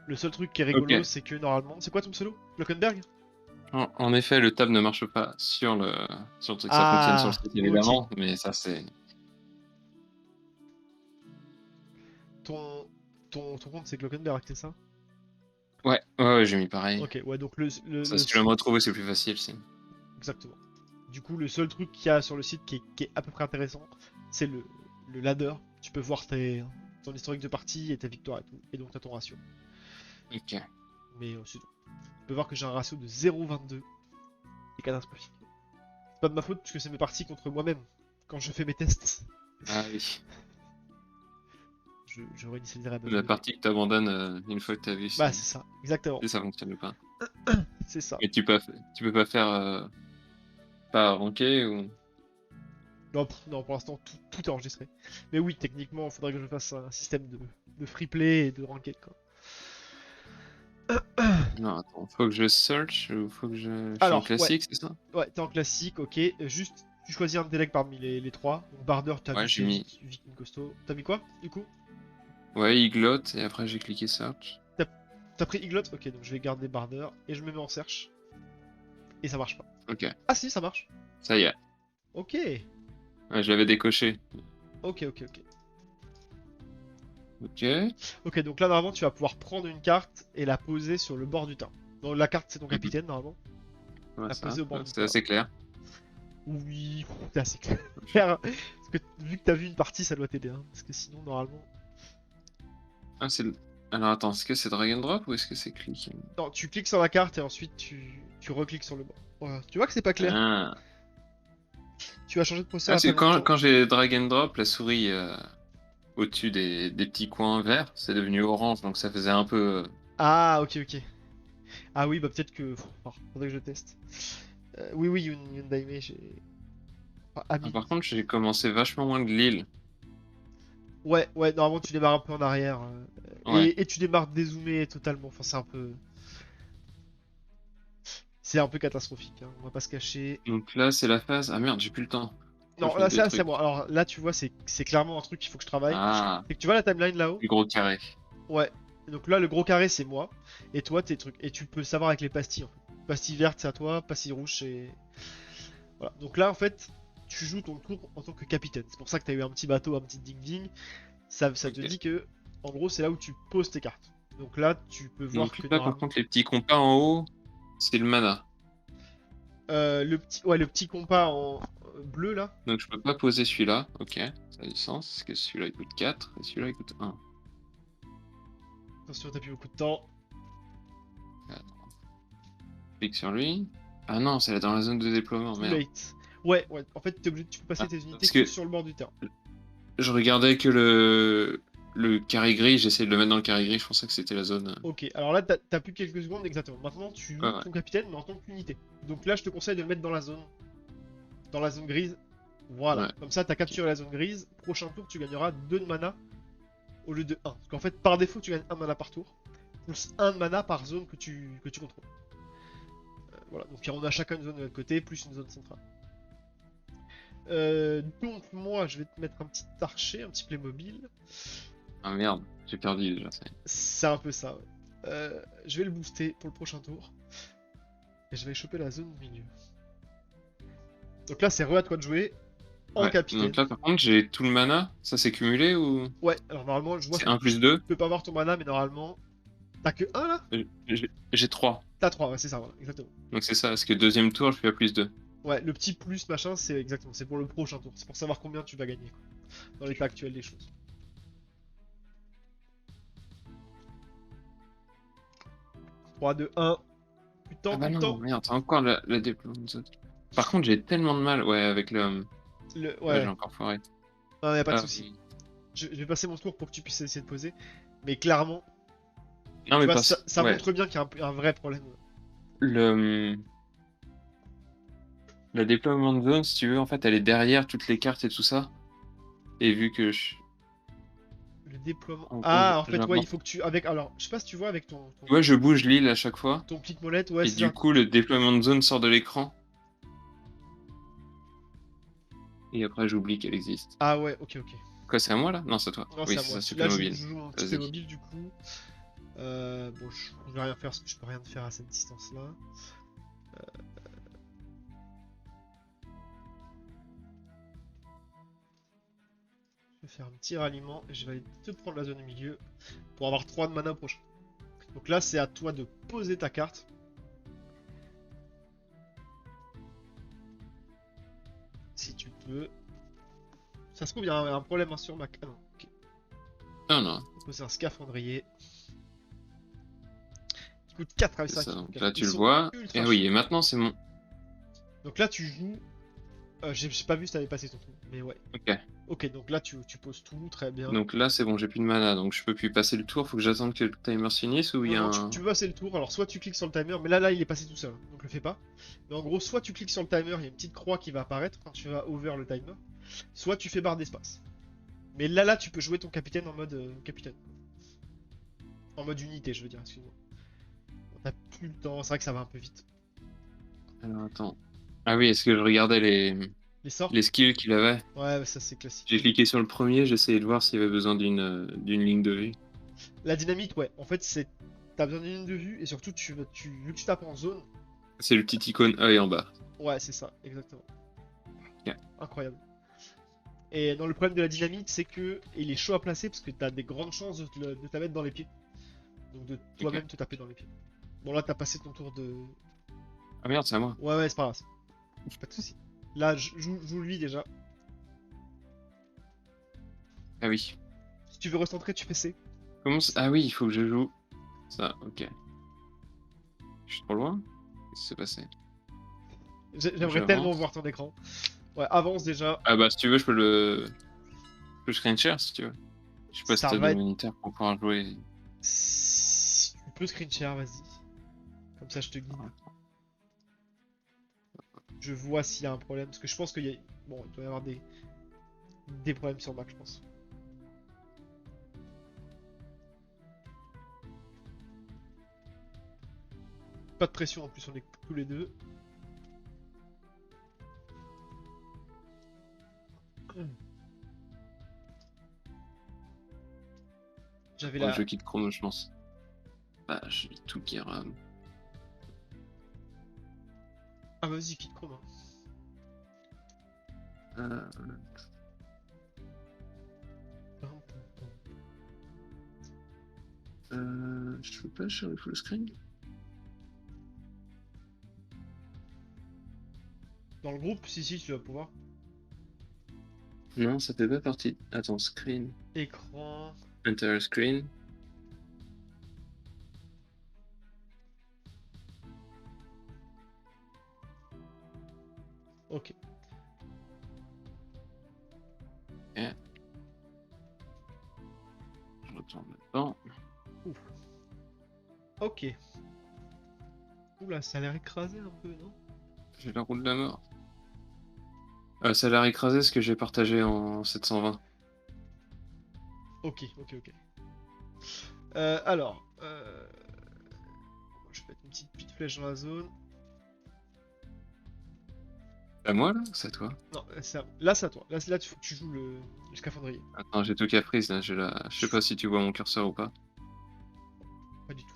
Speaker 1: Le seul truc qui est
Speaker 3: Ok.
Speaker 1: rigolo, c'est que normalement. C'est quoi ton pseudo? Glockenberg?
Speaker 3: En effet, le tab ne marche pas sur le truc. Ça fonctionne sur le
Speaker 1: Ah,
Speaker 3: site
Speaker 1: ok.
Speaker 3: évidemment, mais ça c'est.
Speaker 1: Ton, ton compte, c'est Glockenberg, c'est ça?
Speaker 3: Ouais, Ouais, j'ai mis pareil.
Speaker 1: Ok, ouais, donc
Speaker 3: Ça, si tu veux me retrouver, c'est plus facile.
Speaker 1: Exactement. Du coup, le seul truc qu'il y a sur le site qui est à peu près intéressant, c'est le ladder. Tu peux voir ton historique de partie et tes victoires et tout. Et donc, t'as ton ratio.
Speaker 3: Ok.
Speaker 1: Mais c'est tout. Tu peux voir que j'ai un ratio de 0,22. C'est catastrophique. C'est pas de ma faute puisque c'est mes parties contre moi-même. Quand je fais mes tests,
Speaker 3: Ah oui.
Speaker 1: je réinitialiserai ma
Speaker 3: La
Speaker 1: donnée.
Speaker 3: partie que t'abandonnes une fois que t'as vu
Speaker 1: Bah, c'est ça, exactement.
Speaker 3: si ça fonctionne ou pas.
Speaker 1: C'est ça.
Speaker 3: Mais tu peux pas faire pas ranker ou.
Speaker 1: Non, non, pour l'instant, tout est enregistré. Mais oui, techniquement, il faudrait que je fasse un système de free play et de ranked, quoi.
Speaker 3: Non, attends, faut que je search ou faut que je. Je suis en
Speaker 1: Alors, ouais,
Speaker 3: classique, c'est ça?
Speaker 1: ouais, t'es en classique, ok. Juste, tu choisis un délai parmi les trois. Donc, Barder, t'as
Speaker 3: Ouais,
Speaker 1: vu,
Speaker 3: j'ai
Speaker 1: c'est
Speaker 3: mis.
Speaker 1: Viking Costaud. T'as mis quoi, du coup?
Speaker 3: Ouais, Iglot et après j'ai cliqué search.
Speaker 1: T'as t'as pris Iglot? Ok, donc je vais garder Barder et je me mets en search. Et ça marche pas.
Speaker 3: Ok,
Speaker 1: Ah si, ça marche.
Speaker 3: ça y est.
Speaker 1: Ok,
Speaker 3: Ouais, je l'avais décoché.
Speaker 1: ok, ok, ok.
Speaker 3: Ok.
Speaker 1: Ok, donc là, normalement, tu vas pouvoir prendre une carte et la poser sur le bord du terrain. Donc la carte, c'est ton
Speaker 3: Mhm.
Speaker 1: capitaine, normalement.
Speaker 3: Ouais,
Speaker 1: La
Speaker 3: ça.
Speaker 1: poser au bord
Speaker 3: Ouais,
Speaker 1: du
Speaker 3: c'est
Speaker 1: terrain.
Speaker 3: assez clair.
Speaker 1: Oui, c'est assez clair. Parce que vu que t'as vu une partie, ça doit t'aider. Hein, parce que sinon, normalement.
Speaker 3: Ah, c'est le. Alors attends, est-ce que c'est drag and drop ou est-ce que c'est click?
Speaker 1: Non, tu cliques sur la carte et ensuite tu recliques sur le bord. Voilà. Tu vois que c'est pas clair.
Speaker 3: Ah.
Speaker 1: Tu as changé de
Speaker 3: Ah,
Speaker 1: processeur il y a
Speaker 3: c'est
Speaker 1: pas longtemps.
Speaker 3: quand j'ai drag and drop, la souris au-dessus des petits coins verts, c'est devenu orange, donc ça faisait un peu.
Speaker 1: Ah, ok, ok. Ah oui, bah peut-être que. Faudrait que je teste. Oui, oui, Hyundai, mais j'ai. Enfin,
Speaker 3: Ah,
Speaker 1: Ami.
Speaker 3: par contre, j'ai commencé vachement loin de l'île.
Speaker 1: Ouais, ouais, normalement tu démarres un peu en arrière.
Speaker 3: Ouais.
Speaker 1: Et tu démarres dézoomé totalement. Enfin, c'est un peu. C'est un peu catastrophique, hein, on va pas se cacher.
Speaker 3: Donc là, c'est la phase. Ah merde, j'ai plus le temps. Faut que
Speaker 1: Non,
Speaker 3: je
Speaker 1: là,
Speaker 3: mette des
Speaker 1: c'est à
Speaker 3: trucs.
Speaker 1: moi. Alors là, tu vois, c'est clairement un truc qu'il faut que je travaille.
Speaker 3: Ah,
Speaker 1: C'est que tu vois la timeline là-haut?
Speaker 3: le gros carré.
Speaker 1: Ouais. Donc là, le gros carré, c'est moi. Et toi, tes trucs. Et tu peux savoir avec les pastilles, en fait. Pastille verte, c'est à toi. Pastille rouge, c'est. Voilà. Donc là, en fait, tu joues ton tour en tant que capitaine. C'est pour ça que t'as eu un petit bateau, un petit ding-ding. Ça te
Speaker 3: Ok.
Speaker 1: dit que, en gros, c'est là où tu poses tes cartes. Donc là, tu peux voir
Speaker 3: Donc
Speaker 1: que
Speaker 3: là, par
Speaker 1: normalement.
Speaker 3: contre, les petits compas en haut, c'est le mana.
Speaker 1: Ouais, le petit compas en bleu là.
Speaker 3: Donc je peux pas poser celui-là. Ok, ça a du sens. Parce que celui-là, il coûte 4 et celui-là, il coûte 1.
Speaker 1: Attention, t'as plus beaucoup de temps.
Speaker 3: Clique sur lui. Ah non, c'est dans la zone de déploiement,
Speaker 1: Too
Speaker 3: merde.
Speaker 1: late. Ouais, ouais. En fait, tu peux passer
Speaker 3: Ah,
Speaker 1: tes unités
Speaker 3: parce
Speaker 1: que
Speaker 3: que
Speaker 1: sur le bord du terrain.
Speaker 3: je regardais que le carré gris, j'essayais de le mettre dans le carré gris, je pensais que c'était la zone.
Speaker 1: Ok, alors là, t'as plus quelques secondes exactement. Maintenant, tu
Speaker 3: Ouais,
Speaker 1: joues
Speaker 3: ouais.
Speaker 1: ton capitaine, mais en tant qu'unité. Donc là, je te conseille de le mettre dans la zone grise. Voilà.
Speaker 3: Ouais.
Speaker 1: Comme ça, t'as capturé la zone grise. Prochain tour, tu gagneras 2 de mana au lieu de 1. Parce qu'en fait, par défaut, tu gagnes 1 mana par tour. Plus 1 de mana par zone que tu contrôles. Voilà. Donc on a chacun une zone de notre côté, plus une zone centrale. Donc moi, je vais te mettre un petit archer, un petit Playmobil.
Speaker 3: Ah merde, j'ai perdu déjà.
Speaker 1: C'est un peu ça, ouais. Je vais le booster pour le prochain tour. Et je vais choper la zone milieu. Donc là, c'est à toi de jouer en
Speaker 3: Ouais,
Speaker 1: capitaine.
Speaker 3: donc là par contre j'ai tout le mana, ça c'est cumulé ou
Speaker 1: Ouais, alors normalement, moi,
Speaker 3: c'est 1 plus 2?
Speaker 1: je peux pas voir ton mana, mais normalement, t'as que 1 là?
Speaker 3: J'ai 3.
Speaker 1: T'as 3, ouais, c'est ça, voilà, exactement.
Speaker 3: Donc c'est ça, parce que deuxième tour je fais à plus 2.
Speaker 1: Ouais, le petit plus machin, c'est exactement, c'est pour le prochain tour. C'est pour savoir combien tu vas gagner, quoi, dans l'état actuel des choses. 3, 2, 1. Plus de temps,
Speaker 3: Ah bah
Speaker 1: plus de
Speaker 3: non,
Speaker 1: temps.
Speaker 3: merde, c'est encore la déploiement de zone. Par contre j'ai tellement de mal, ouais, avec le. Ouais, j'ai
Speaker 1: Ouais,
Speaker 3: encore foiré.
Speaker 1: non, y a pas de
Speaker 3: Euh,
Speaker 1: souci. Je vais passer mon tour pour que tu puisses essayer de poser. Mais clairement,
Speaker 3: Non
Speaker 1: tu
Speaker 3: mais
Speaker 1: vois,
Speaker 3: pas.
Speaker 1: ça
Speaker 3: Ouais,
Speaker 1: montre bien qu'il y a un vrai problème.
Speaker 3: le. Le déploiement de zone, si tu veux, en fait, elle est derrière toutes les cartes et tout ça. Et vu que je.
Speaker 1: Le déploiement.
Speaker 3: En gros,
Speaker 1: Ah, en fait, ouais, il
Speaker 3: j'importe.
Speaker 1: faut que tu. Avec. Alors, je sais pas si tu vois avec
Speaker 3: Ouais, je bouge l'île à chaque fois.
Speaker 1: ton clic molette, ouais,
Speaker 3: Et
Speaker 1: c'est
Speaker 3: du
Speaker 1: ça.
Speaker 3: coup, le déploiement de zone sort de l'écran. Et après, j'oublie qu'elle existe.
Speaker 1: Ah, ouais, ok, ok.
Speaker 3: Quoi, c'est à moi là? Non, c'est à toi.
Speaker 1: Non, c'est
Speaker 3: Oui,
Speaker 1: à
Speaker 3: c'est
Speaker 1: moi.
Speaker 3: ça, c'est
Speaker 1: Là, je
Speaker 3: Playmobil.
Speaker 1: joue mon petit
Speaker 3: Vas-y.
Speaker 1: Playmobil du coup. Bon, je vais rien faire parce que je peux rien te faire à cette distance-là. Je vais faire un petit ralliement et je vais aller te prendre la zone au milieu pour avoir 3 de mana au prochain. Donc là, c'est à toi de poser ta carte. Si tu peux. Ça se trouve, il y a un problème hein, sur Mac. Ah non, ok.
Speaker 3: Non, non,
Speaker 1: On va poser un scaphandrier. Qui coûte 4 avec
Speaker 3: c'est
Speaker 1: 5.
Speaker 3: ça. Donc là, tu
Speaker 1: Ils
Speaker 3: le
Speaker 1: sont
Speaker 3: vois.
Speaker 1: ultra
Speaker 3: Et oui,
Speaker 1: chauds.
Speaker 3: et maintenant, c'est mon.
Speaker 1: Donc là, tu joues. J'ai pas vu si t'avais passé ton tour, mais ouais.
Speaker 3: Ok.
Speaker 1: Ok, donc là, tu poses tout, très bien.
Speaker 3: Donc là, c'est bon, j'ai plus de mana, donc je peux plus passer le tour. Faut que j'attende que le timer se finisse ou il y
Speaker 1: Non,
Speaker 3: a
Speaker 1: non,
Speaker 3: un.
Speaker 1: tu peux passer le tour. Alors, soit tu cliques sur le timer, mais là, il est passé tout seul, donc le fais pas. Mais en gros, soit tu cliques sur le timer, il y a une petite croix qui va apparaître quand tu vas over le timer. Soit tu fais barre d'espace. Mais là, tu peux jouer ton capitaine en mode capitaine. En mode unité, je veux dire, excuse-moi. On n'a plus le temps, c'est vrai que ça va un peu vite.
Speaker 3: Alors attends. Ah oui, est-ce que je regardais
Speaker 1: Les sorts?
Speaker 3: les skills qu'il avait?
Speaker 1: Ouais, ça c'est classique.
Speaker 3: J'ai cliqué sur le premier, j'essayais de voir s'il y avait besoin d'une ligne de vue.
Speaker 1: La dynamite, ouais, en fait, c'est. T'as besoin d'une ligne de vue et surtout, vu que tu tapes en zone,
Speaker 3: C'est le petit icône œil en bas.
Speaker 1: ouais, c'est ça, exactement.
Speaker 3: Ok.
Speaker 1: Incroyable. Et dans le problème de la dynamite, c'est que il est chaud à placer parce que t'as des grandes chances de te la mettre dans les pieds. Donc de toi-même te taper dans les pieds. Bon, là, t'as passé ton tour de.
Speaker 3: Ah merde, c'est à moi.
Speaker 1: Ouais, c'est pas grave. Pas de soucis. Là, joue lui déjà.
Speaker 3: Ah oui.
Speaker 1: Si tu veux recentrer, tu fais C.
Speaker 3: Ah oui, il faut que je joue. Ça, ok. Je suis trop loin? Qu'est-ce qui s'est passé?
Speaker 1: J'aimerais tellement
Speaker 3: J'avance.
Speaker 1: voir ton écran. Ouais, avance déjà.
Speaker 3: Ah bah si tu veux, je peux le screen share si tu veux. Je sais pas si
Speaker 1: Ça
Speaker 3: t'as
Speaker 1: va
Speaker 3: de
Speaker 1: être.
Speaker 3: moniteur pour pouvoir jouer.
Speaker 1: Si tu peux screen share, vas-y. Comme ça, je te guide. Je vois s'il y a un problème. Parce que je pense qu'il y a. Bon, il doit y avoir des problèmes sur Mac, je pense. Pas de pression en plus, on est tous les deux. J'avais
Speaker 3: Ouais,
Speaker 1: la.
Speaker 3: je quitte Chrome, je pense. Bah, j'ai tout qui rame.
Speaker 1: Ah, vas-y, quitte Chrome.
Speaker 3: Euh, je peux pas sur le full screen?
Speaker 1: Dans le groupe, si, tu vas pouvoir.
Speaker 3: Non, ça fait pas partie. Attends, screen.
Speaker 1: Écran.
Speaker 3: Enter screen.
Speaker 1: Ok.
Speaker 3: Je retourne là-dedans.
Speaker 1: Ouf. Ok. Oula, ça a l'air écrasé un peu, non?
Speaker 3: J'ai la roue de la mort. Ça a l'air écrasé ce que j'ai partagé en 720.
Speaker 1: Ok. Alors. Je vais mettre une petite flèche dans la zone.
Speaker 3: À moi là? C'est à toi?
Speaker 1: Non, là c'est à toi. Là, il faut que tu joues le scaphandrier.
Speaker 3: Attends, j'ai tout caprice là. Je sais pas si tu vois mon curseur ou pas.
Speaker 1: Pas du tout.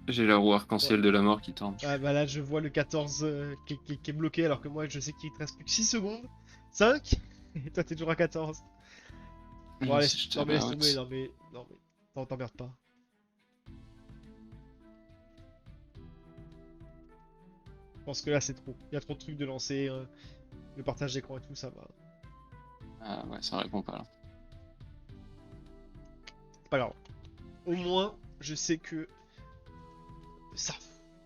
Speaker 3: J'ai la roue arc-en-ciel de la mort qui tourne.
Speaker 1: Ah bah là, je vois le 14 qui est bloqué alors que moi, je sais qu'il te reste plus que 6 secondes. 5. Et toi, t'es toujours à 14. Bon, allez,
Speaker 3: Si je
Speaker 1: non mais laisse
Speaker 3: tabarote.
Speaker 1: tomber, non mais, t'emmerdes pas. Je pense que là, c'est trop. Il y a trop de trucs de lancer, le partage d'écran et tout, ça va.
Speaker 3: Ah ouais, ça répond pas là.
Speaker 1: C'est pas grave. Au moins, je sais que ça.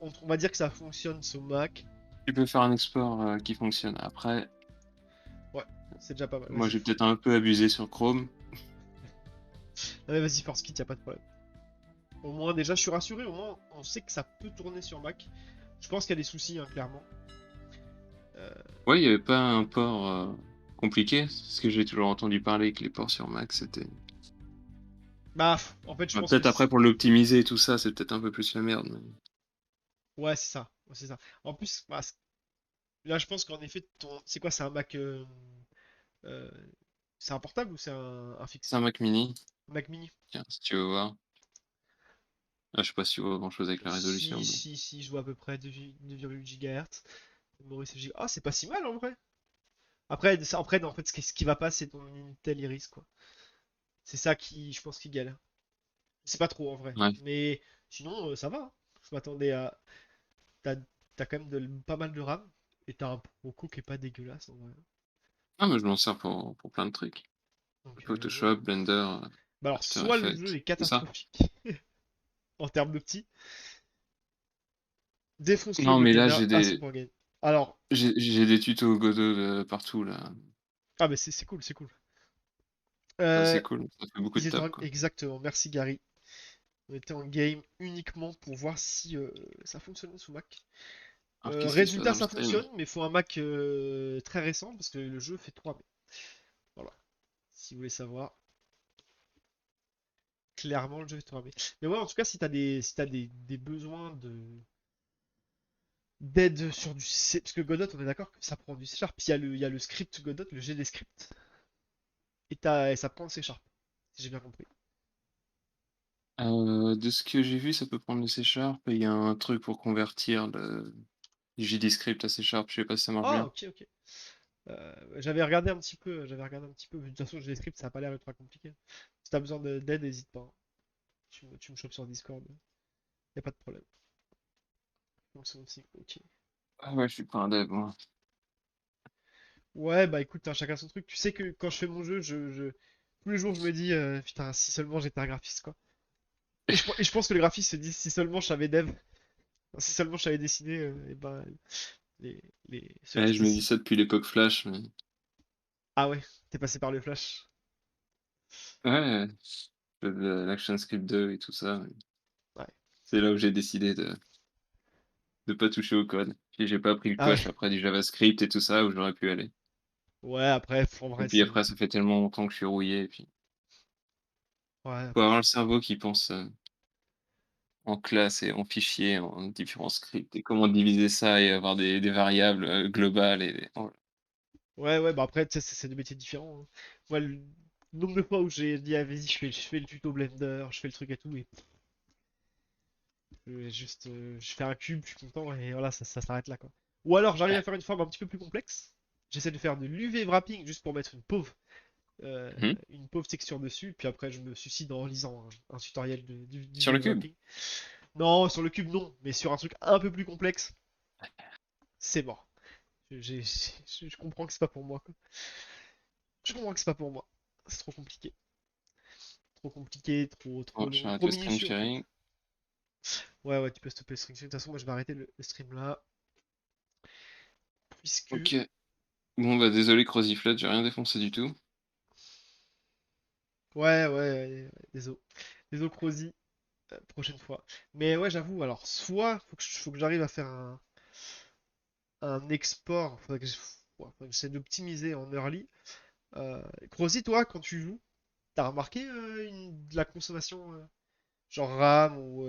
Speaker 1: On va dire que ça fonctionne sur Mac.
Speaker 3: Tu peux faire un export qui fonctionne. Après,
Speaker 1: C'est déjà pas mal.
Speaker 3: moi
Speaker 1: Vas-y.
Speaker 3: j'ai peut-être un peu abusé sur Chrome.
Speaker 1: Non mais vas-y, force kit, y a pas de problème. Au moins, déjà, je suis rassuré. Au moins, on sait que ça peut tourner sur Mac. Je pense qu'il y a des soucis, hein, clairement.
Speaker 3: Ouais, il y avait pas un port compliqué. Parce que j'ai toujours entendu parler que les ports sur Mac c'était.
Speaker 1: Bah, en fait, je
Speaker 3: Bah,
Speaker 1: pense que.
Speaker 3: peut-être après pour l'optimiser et tout ça, c'est peut-être un peu plus la merde.
Speaker 1: Ouais, c'est ça. Ouais, c'est ça. En plus, bah, là, je pense qu'en effet, c'est quoi? C'est un Mac. Euh, C'est un portable ou c'est un
Speaker 3: C'est
Speaker 1: fixe?
Speaker 3: un Mac mini.
Speaker 1: Un Mac mini?
Speaker 3: Tiens, si tu veux voir. Ah, je sais pas si tu vois grand chose avec la résolution. Mais...
Speaker 1: Si, je vois à peu près 2,8 GHz. Maurice Giga. Ah, c'est pas si mal en vrai. Après, non, en fait, ce qui va pas, c'est ton Intel Iris, quoi. C'est ça qui, je pense, qui galère. C'est pas trop en vrai.
Speaker 3: Ouais.
Speaker 1: Mais Sinon, ça va, hein. Je m'attendais à. T'as t'as quand même pas mal de RAM. Et t'as un Proco qui est pas dégueulasse en vrai.
Speaker 3: Ah, mais je m'en sers pour plein de trucs.
Speaker 1: Donc, ouais.
Speaker 3: Photoshop, Blender,
Speaker 1: Bah alors,
Speaker 3: After
Speaker 1: soit le jeu
Speaker 3: Effects,
Speaker 1: est
Speaker 3: tout ça.
Speaker 1: catastrophique en termes de petits, défonce-le
Speaker 3: Non,
Speaker 1: le
Speaker 3: mais là,
Speaker 1: gamer à son point game. Alors,
Speaker 3: j'ai des tutos Godot de partout, là.
Speaker 1: ah, mais c'est cool, c'est cool.
Speaker 3: Ça,
Speaker 1: Euh,
Speaker 3: c'est cool. Ça fait beaucoup de taf, quoi.
Speaker 1: Exactement, merci Gary. On était en game uniquement pour voir si ça fonctionnait sous Mac.
Speaker 3: Alors, qu'est-ce qui se passe
Speaker 1: Résultat,
Speaker 3: dans le
Speaker 1: ça
Speaker 3: stream?
Speaker 1: fonctionne, mais il faut un Mac très récent parce que le jeu fait 3 mai. Voilà, si vous voulez savoir. Clairement, le jeu fait 3 mai. Mais ouais, en tout cas, si t'as des besoins d'aide sur du C, parce que Godot, on est d'accord que ça prend du C Sharp. Il y a le script Godot, le GD script, et ça prend le C Sharp, si j'ai bien compris.
Speaker 3: De ce que j'ai vu, ça peut prendre le C Sharp. Il y a un truc pour convertir le JDScript à C Sharp. Je sais pas si ça marche
Speaker 1: Ah,
Speaker 3: bien.
Speaker 1: ok, ok. J'avais regardé un petit peu. De toute façon, GD script, ça a pas l'air ultra compliqué. Si t'as besoin d'aide, n'hésite pas, hein. Tu me chopes sur Discord, y a pas de problème. Donc c'est aussi, ok.
Speaker 3: Ah ouais, je suis pas un dev, moi.
Speaker 1: Ouais, bah écoute, hein, chacun son truc. Tu sais que quand je fais mon jeu, tous les jours, je me dis, putain, si seulement j'étais un graphiste, quoi. Et je pense que les graphistes se disent, si seulement je savais dev, si seulement je savais dessiner, et ben, ceux
Speaker 3: Ouais,
Speaker 1: qui
Speaker 3: je me dis
Speaker 1: dessinent.
Speaker 3: ça depuis l'époque Flash, mais...
Speaker 1: Ah ouais, t'es passé par le Flash.
Speaker 3: Ouais, l'Action Script 2 et tout ça.
Speaker 1: Ouais.
Speaker 3: C'est là où j'ai décidé de pas toucher au code. Puis j'ai pas appris le
Speaker 1: Ah ouais.
Speaker 3: coche après du JavaScript et tout ça, où j'aurais pu aller.
Speaker 1: Ouais, après, en
Speaker 3: Et
Speaker 1: vrai,
Speaker 3: puis
Speaker 1: c'est.
Speaker 3: après, ça fait tellement longtemps que je suis rouillé, et puis...
Speaker 1: Ouais,
Speaker 3: Faut avoir le cerveau qui pense en classe et en fichier, en différents scripts, et comment diviser ça et avoir des variables globales et... oh,
Speaker 1: ouais, bah après, tu sais, c'est deux métiers différents, hein. Moi, le nombre de fois où j'ai dit, ah, vas-y, je fais le tuto Blender, je fais le truc et tout, et je fais un cube, je suis content, et voilà, ça s'arrête là, quoi. Ou alors, j'arrive à faire une forme un petit peu plus complexe. J'essaie de faire de l'UV wrapping juste pour mettre euh,
Speaker 3: mhm.
Speaker 1: une pauvre texture dessus, puis après, je me suicide en lisant un tutoriel
Speaker 3: Sur
Speaker 1: d'UV
Speaker 3: le cube.
Speaker 1: wrapping. Non, sur le cube, non, mais sur un truc un peu plus complexe, c'est mort. Je comprends que c'est pas pour moi, quoi. Je comprends que c'est pas pour moi. C'est trop compliqué. Trop compliqué,
Speaker 3: Bon,
Speaker 1: trop
Speaker 3: je vais
Speaker 1: long,
Speaker 3: arrêter
Speaker 1: trop
Speaker 3: le stream
Speaker 1: minutieux en fait.
Speaker 3: sharing.
Speaker 1: Ouais, ouais, tu peux stopper le stream. De toute façon, moi je vais arrêter le stream là. Puisque.
Speaker 3: Ok. Bon, bah désolé, Croziflet, j'ai rien défoncé du tout.
Speaker 1: Ouais, désolé. Désolé, Crozy, prochaine fois. Mais ouais, j'avoue, alors, soit faut que j'arrive à faire un export. Faudrait que j'essaie d'optimiser en early. Crozy, toi, quand tu joues, t'as remarqué de la consommation genre RAM ou.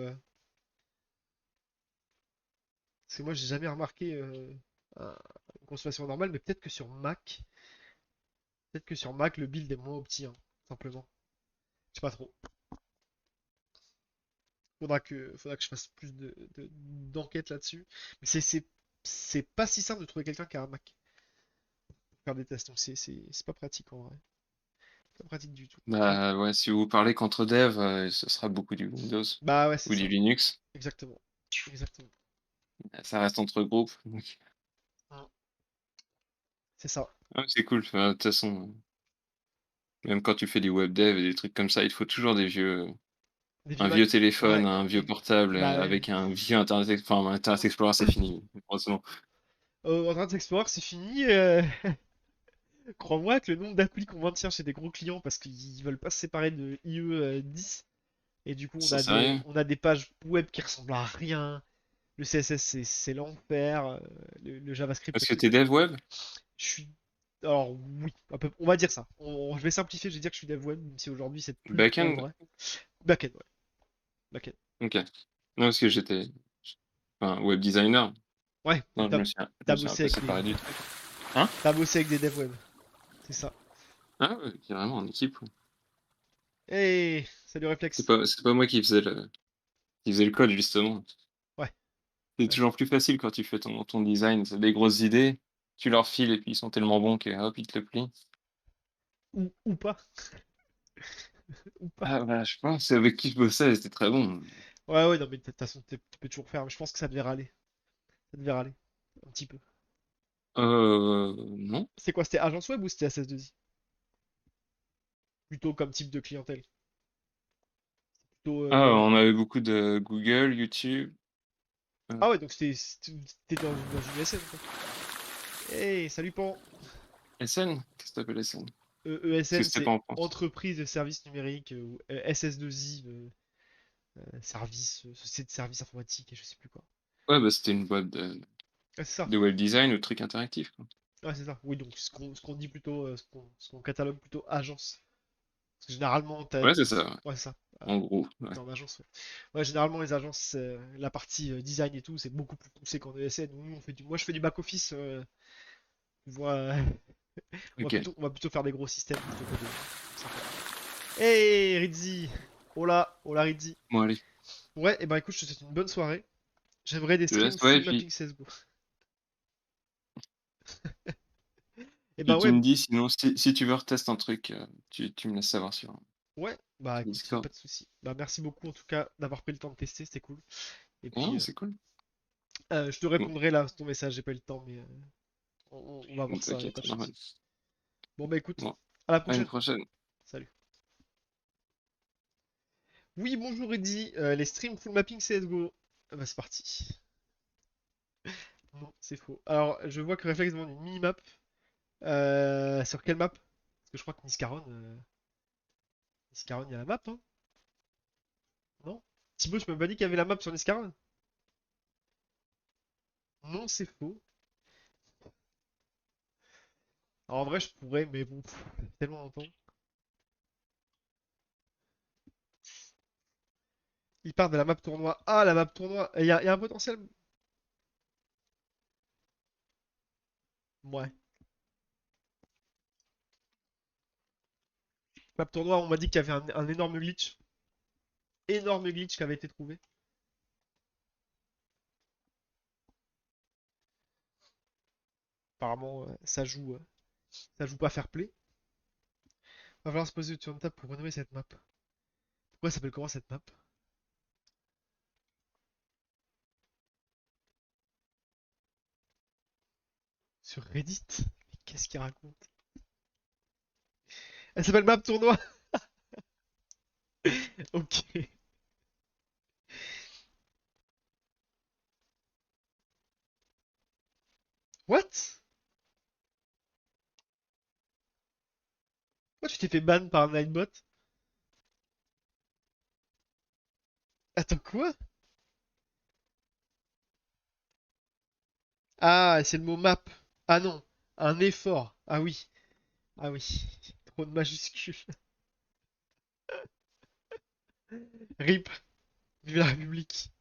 Speaker 1: Parce que moi, j'ai jamais remarqué une consommation normale, mais peut-être que sur Mac, le build est moins opti, hein, simplement. Je sais pas trop. Faudra que je fasse plus d'enquêtes là-dessus. Mais c'est pas si simple de trouver quelqu'un qui a un Mac pour faire des tests. Donc c'est pas pratique en vrai. C'est pas pratique du tout.
Speaker 3: Bah ouais, si vous parlez qu'entre devs, ce sera beaucoup du Windows
Speaker 1: Bah ouais, c'est
Speaker 3: ou du
Speaker 1: ça.
Speaker 3: Linux.
Speaker 1: Exactement. Exactement.
Speaker 3: Ça reste entre groupes. Donc,
Speaker 1: Mm. C'est ça.
Speaker 3: c'est cool. Enfin, de toute façon, même quand tu fais du web dev et des trucs comme ça, il te faut toujours
Speaker 1: Des vieux
Speaker 3: un vieux
Speaker 1: Mac.
Speaker 3: téléphone,
Speaker 1: Ouais.
Speaker 3: un vieux portable
Speaker 1: Bah ouais.
Speaker 3: avec un vieux Internet, enfin, Internet Explorer, c'est fini. Heureusement.
Speaker 1: Internet Explorer, c'est fini. Crois-moi que le nombre d'applis qu'on maintient chez des gros clients parce qu'ils veulent pas se séparer de IE 10. Et du coup,
Speaker 3: Ça sérieux?
Speaker 1: on a des pages web qui ressemblent à rien. Le CSS, c'est l'enfer. Le JavaScript,
Speaker 3: Parce que t'es dev web?
Speaker 1: je suis. Alors, oui, on va dire ça. Je vais simplifier, je vais dire que je suis dev web, même si aujourd'hui, c'est plus trop
Speaker 3: Backend?
Speaker 1: vrai. Backend, ouais. Backend.
Speaker 3: Ok. Non, parce que j'étais enfin, web designer.
Speaker 1: Ouais,
Speaker 3: Non,
Speaker 1: donc
Speaker 3: je me
Speaker 1: t'as
Speaker 3: suis un
Speaker 1: bossé
Speaker 3: peu
Speaker 1: avec
Speaker 3: séparé du truc. Hein?
Speaker 1: des dev web. C'est ça.
Speaker 3: Ah ouais, carrément, en équipe. Ouais.
Speaker 1: Hey, salut Réflexe.
Speaker 3: C'est pas moi qui faisait le code, justement.
Speaker 1: Ouais,
Speaker 3: C'est
Speaker 1: ouais.
Speaker 3: toujours plus facile quand tu fais ton design. C'est des grosses idées, tu leur files et puis ils sont tellement bons que hop, ils te le plient.
Speaker 1: Ou pas. Ou pas.
Speaker 3: Ah voilà, je pense, c'est avec qui je bossais, c'était très bon.
Speaker 1: Ouais, ouais, non, mais de toute façon, tu peux toujours faire. Mais je pense que ça devait râler. Ça devait râler. Un petit peu.
Speaker 3: Non.
Speaker 1: C'est quoi? C'était agence web ou c'était SS2I? Plutôt comme type de clientèle. Plutôt,
Speaker 3: Ah, on avait beaucoup de Google, YouTube.
Speaker 1: Ah ouais, donc t'étais dans une ESN, quoi. Hey, salut Pan.
Speaker 3: SN? Qu'est-ce que t'appelles SN? Parce que
Speaker 1: ESN,
Speaker 3: c'était
Speaker 1: c'est
Speaker 3: pas en France.
Speaker 1: entreprise de services numériques, ou SS2I, société de services informatiques, et je sais plus quoi.
Speaker 3: Ouais, bah c'était une boîte
Speaker 1: Ah, c'est ça.
Speaker 3: de web design ou de trucs interactifs, quoi.
Speaker 1: Ouais, c'est ça. Oui, donc ce qu'on dit plutôt, ce qu'on catalogue plutôt agence. Parce que généralement,
Speaker 3: Ouais, c'est ça, ouais.
Speaker 1: Ouais, c'est ça.
Speaker 3: En gros, ouais.
Speaker 1: T'es en agence, ouais. Ouais, généralement, les agences, la partie design et tout, c'est beaucoup plus poussé qu'en ESN. Nous, moi, je fais du back-office. Tu vois,
Speaker 3: Ok.
Speaker 1: on va plutôt faire des gros systèmes plutôt que des. Hey, Rizzi! Hola, hola Rizzi.
Speaker 3: Bon, allez.
Speaker 1: Ouais, et ben écoute, je te souhaite une bonne soirée. J'aimerais des
Speaker 3: Je te laisse,
Speaker 1: streams
Speaker 3: ouais, et
Speaker 1: full
Speaker 3: puis
Speaker 1: mapping CSGO. Et ben
Speaker 3: tu
Speaker 1: ouais,
Speaker 3: me dis, sinon, si tu veux retester un truc, tu me laisses savoir
Speaker 1: ouais, bah
Speaker 3: sur
Speaker 1: écoute, y a
Speaker 3: Discord.
Speaker 1: pas de souci. Bah merci beaucoup en tout cas d'avoir pris le temps de tester, c'était cool. Et puis,
Speaker 3: Ouais, c'est cool.
Speaker 1: je te
Speaker 3: Bon,
Speaker 1: répondrai là, sur ton message, j'ai pas eu le temps, mais on va
Speaker 3: bon,
Speaker 1: voir ça, y a
Speaker 3: t'inquiète,
Speaker 1: pas de
Speaker 3: c'est normal.
Speaker 1: souci. Bon bah écoute,
Speaker 3: Bon,
Speaker 1: à la
Speaker 3: à une
Speaker 1: prochaine.
Speaker 3: prochaine.
Speaker 1: Salut. Oui, bonjour Eddy, les streams full mapping CSGO. Ah bah c'est parti. Non, c'est faux. Alors, je vois que Reflex demande une mini-map. Sur quelle map? Parce que je crois que Niskaron, il y a la map, hein? Non? Thibaut, tu m'as pas dit qu'il y avait la map sur Niskaron? Non, c'est faux. Alors, en vrai, je pourrais, mais bon, tellement longtemps. Il part de la map tournoi. Ah, la map tournoi. Il y a un potentiel. Ouais. Map tournoi, on m'a dit qu'il y avait un énorme glitch. Énorme glitch qui avait été trouvé. Apparemment, ça joue pas fair play. Va falloir se poser autour de table pour renommer cette map. Pourquoi elle s'appelle comment cette map? Sur Reddit? Mais qu'est-ce qu'il raconte? Elle s'appelle map tournoi. Ok. What? Pourquoi tu t'es fait ban par Nightbot? Attends, quoi? Ah, c'est le mot map. Ah non, un effort. Ah oui, ah oui. Trop de majuscules. RIP, vive la République.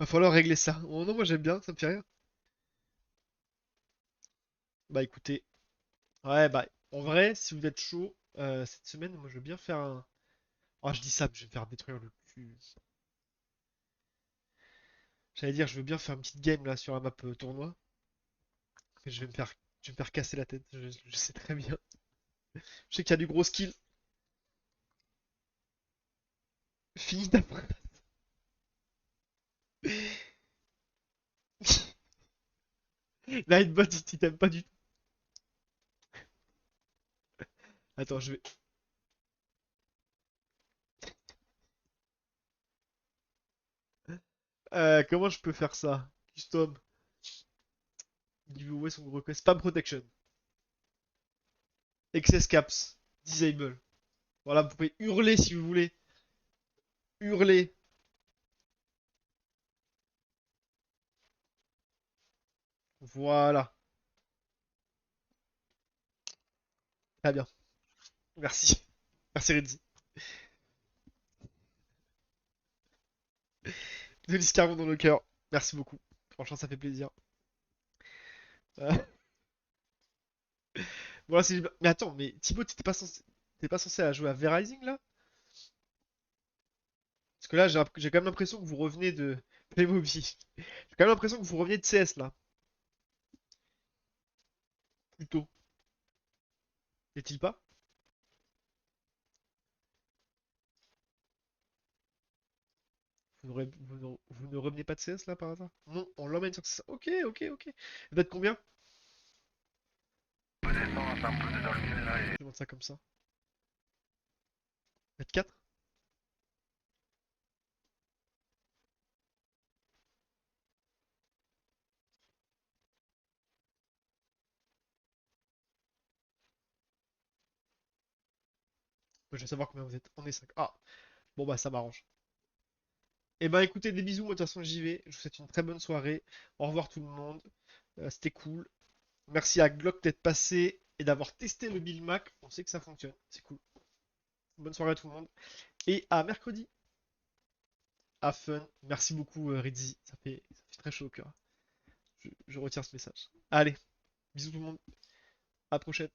Speaker 1: Va falloir régler ça. Oh non, moi j'aime bien, ça me fait rire. Bah écoutez, ouais, bah en vrai, si vous êtes chaud, cette semaine, moi je veux bien faire un. Oh, je dis ça, mais je vais me faire détruire le cul. J'allais dire, je veux bien faire une petite game là sur la map tournoi, mais je vais me faire casser la tête, je sais très bien. Je sais qu'il y a du gros skill. Fini ta phrase. Nightbot, il t'aime pas du tout. Attends, je vais. Comment je peux faire ça? Custom. Giveaway son request. Spam protection. Excess caps. Disable. Voilà, vous pouvez hurler si vous voulez. Hurler. Voilà. Très bien. Merci. Merci Redzi. Denis Carmon dans le cœur. Merci beaucoup. Franchement, ça fait plaisir. Euh, voilà, mais attends, mais Thibaut, t'es pas censé jouer à V-Rising là? Parce que là, j'ai quand même l'impression que vous revenez de Playmobil. J'ai quand même l'impression que vous revenez de CS là. Plutôt. N'est-il pas? Vous ne revenez pas de CS là par hasard? Non, on l'emmène sur CS. Ok, ok, ok. Vous êtes combien? Je demande ça comme ça. Vous êtes 4? Je vais savoir combien vous êtes. On est 5. Ah, bon bah ça m'arrange. Et bah écoutez, des bisous, moi de toute façon j'y vais. Je vous souhaite une très bonne soirée. Au revoir tout le monde. C'était cool. Merci à Glock d'être passé et d'avoir testé le Bill Mac. On sait que ça fonctionne. C'est cool. Bonne soirée à tout le monde. Et à mercredi. À fun. Merci beaucoup, Rizzi. Ça fait très chaud au cœur. Je retire ce message. Allez, bisous tout le monde. À la prochaine.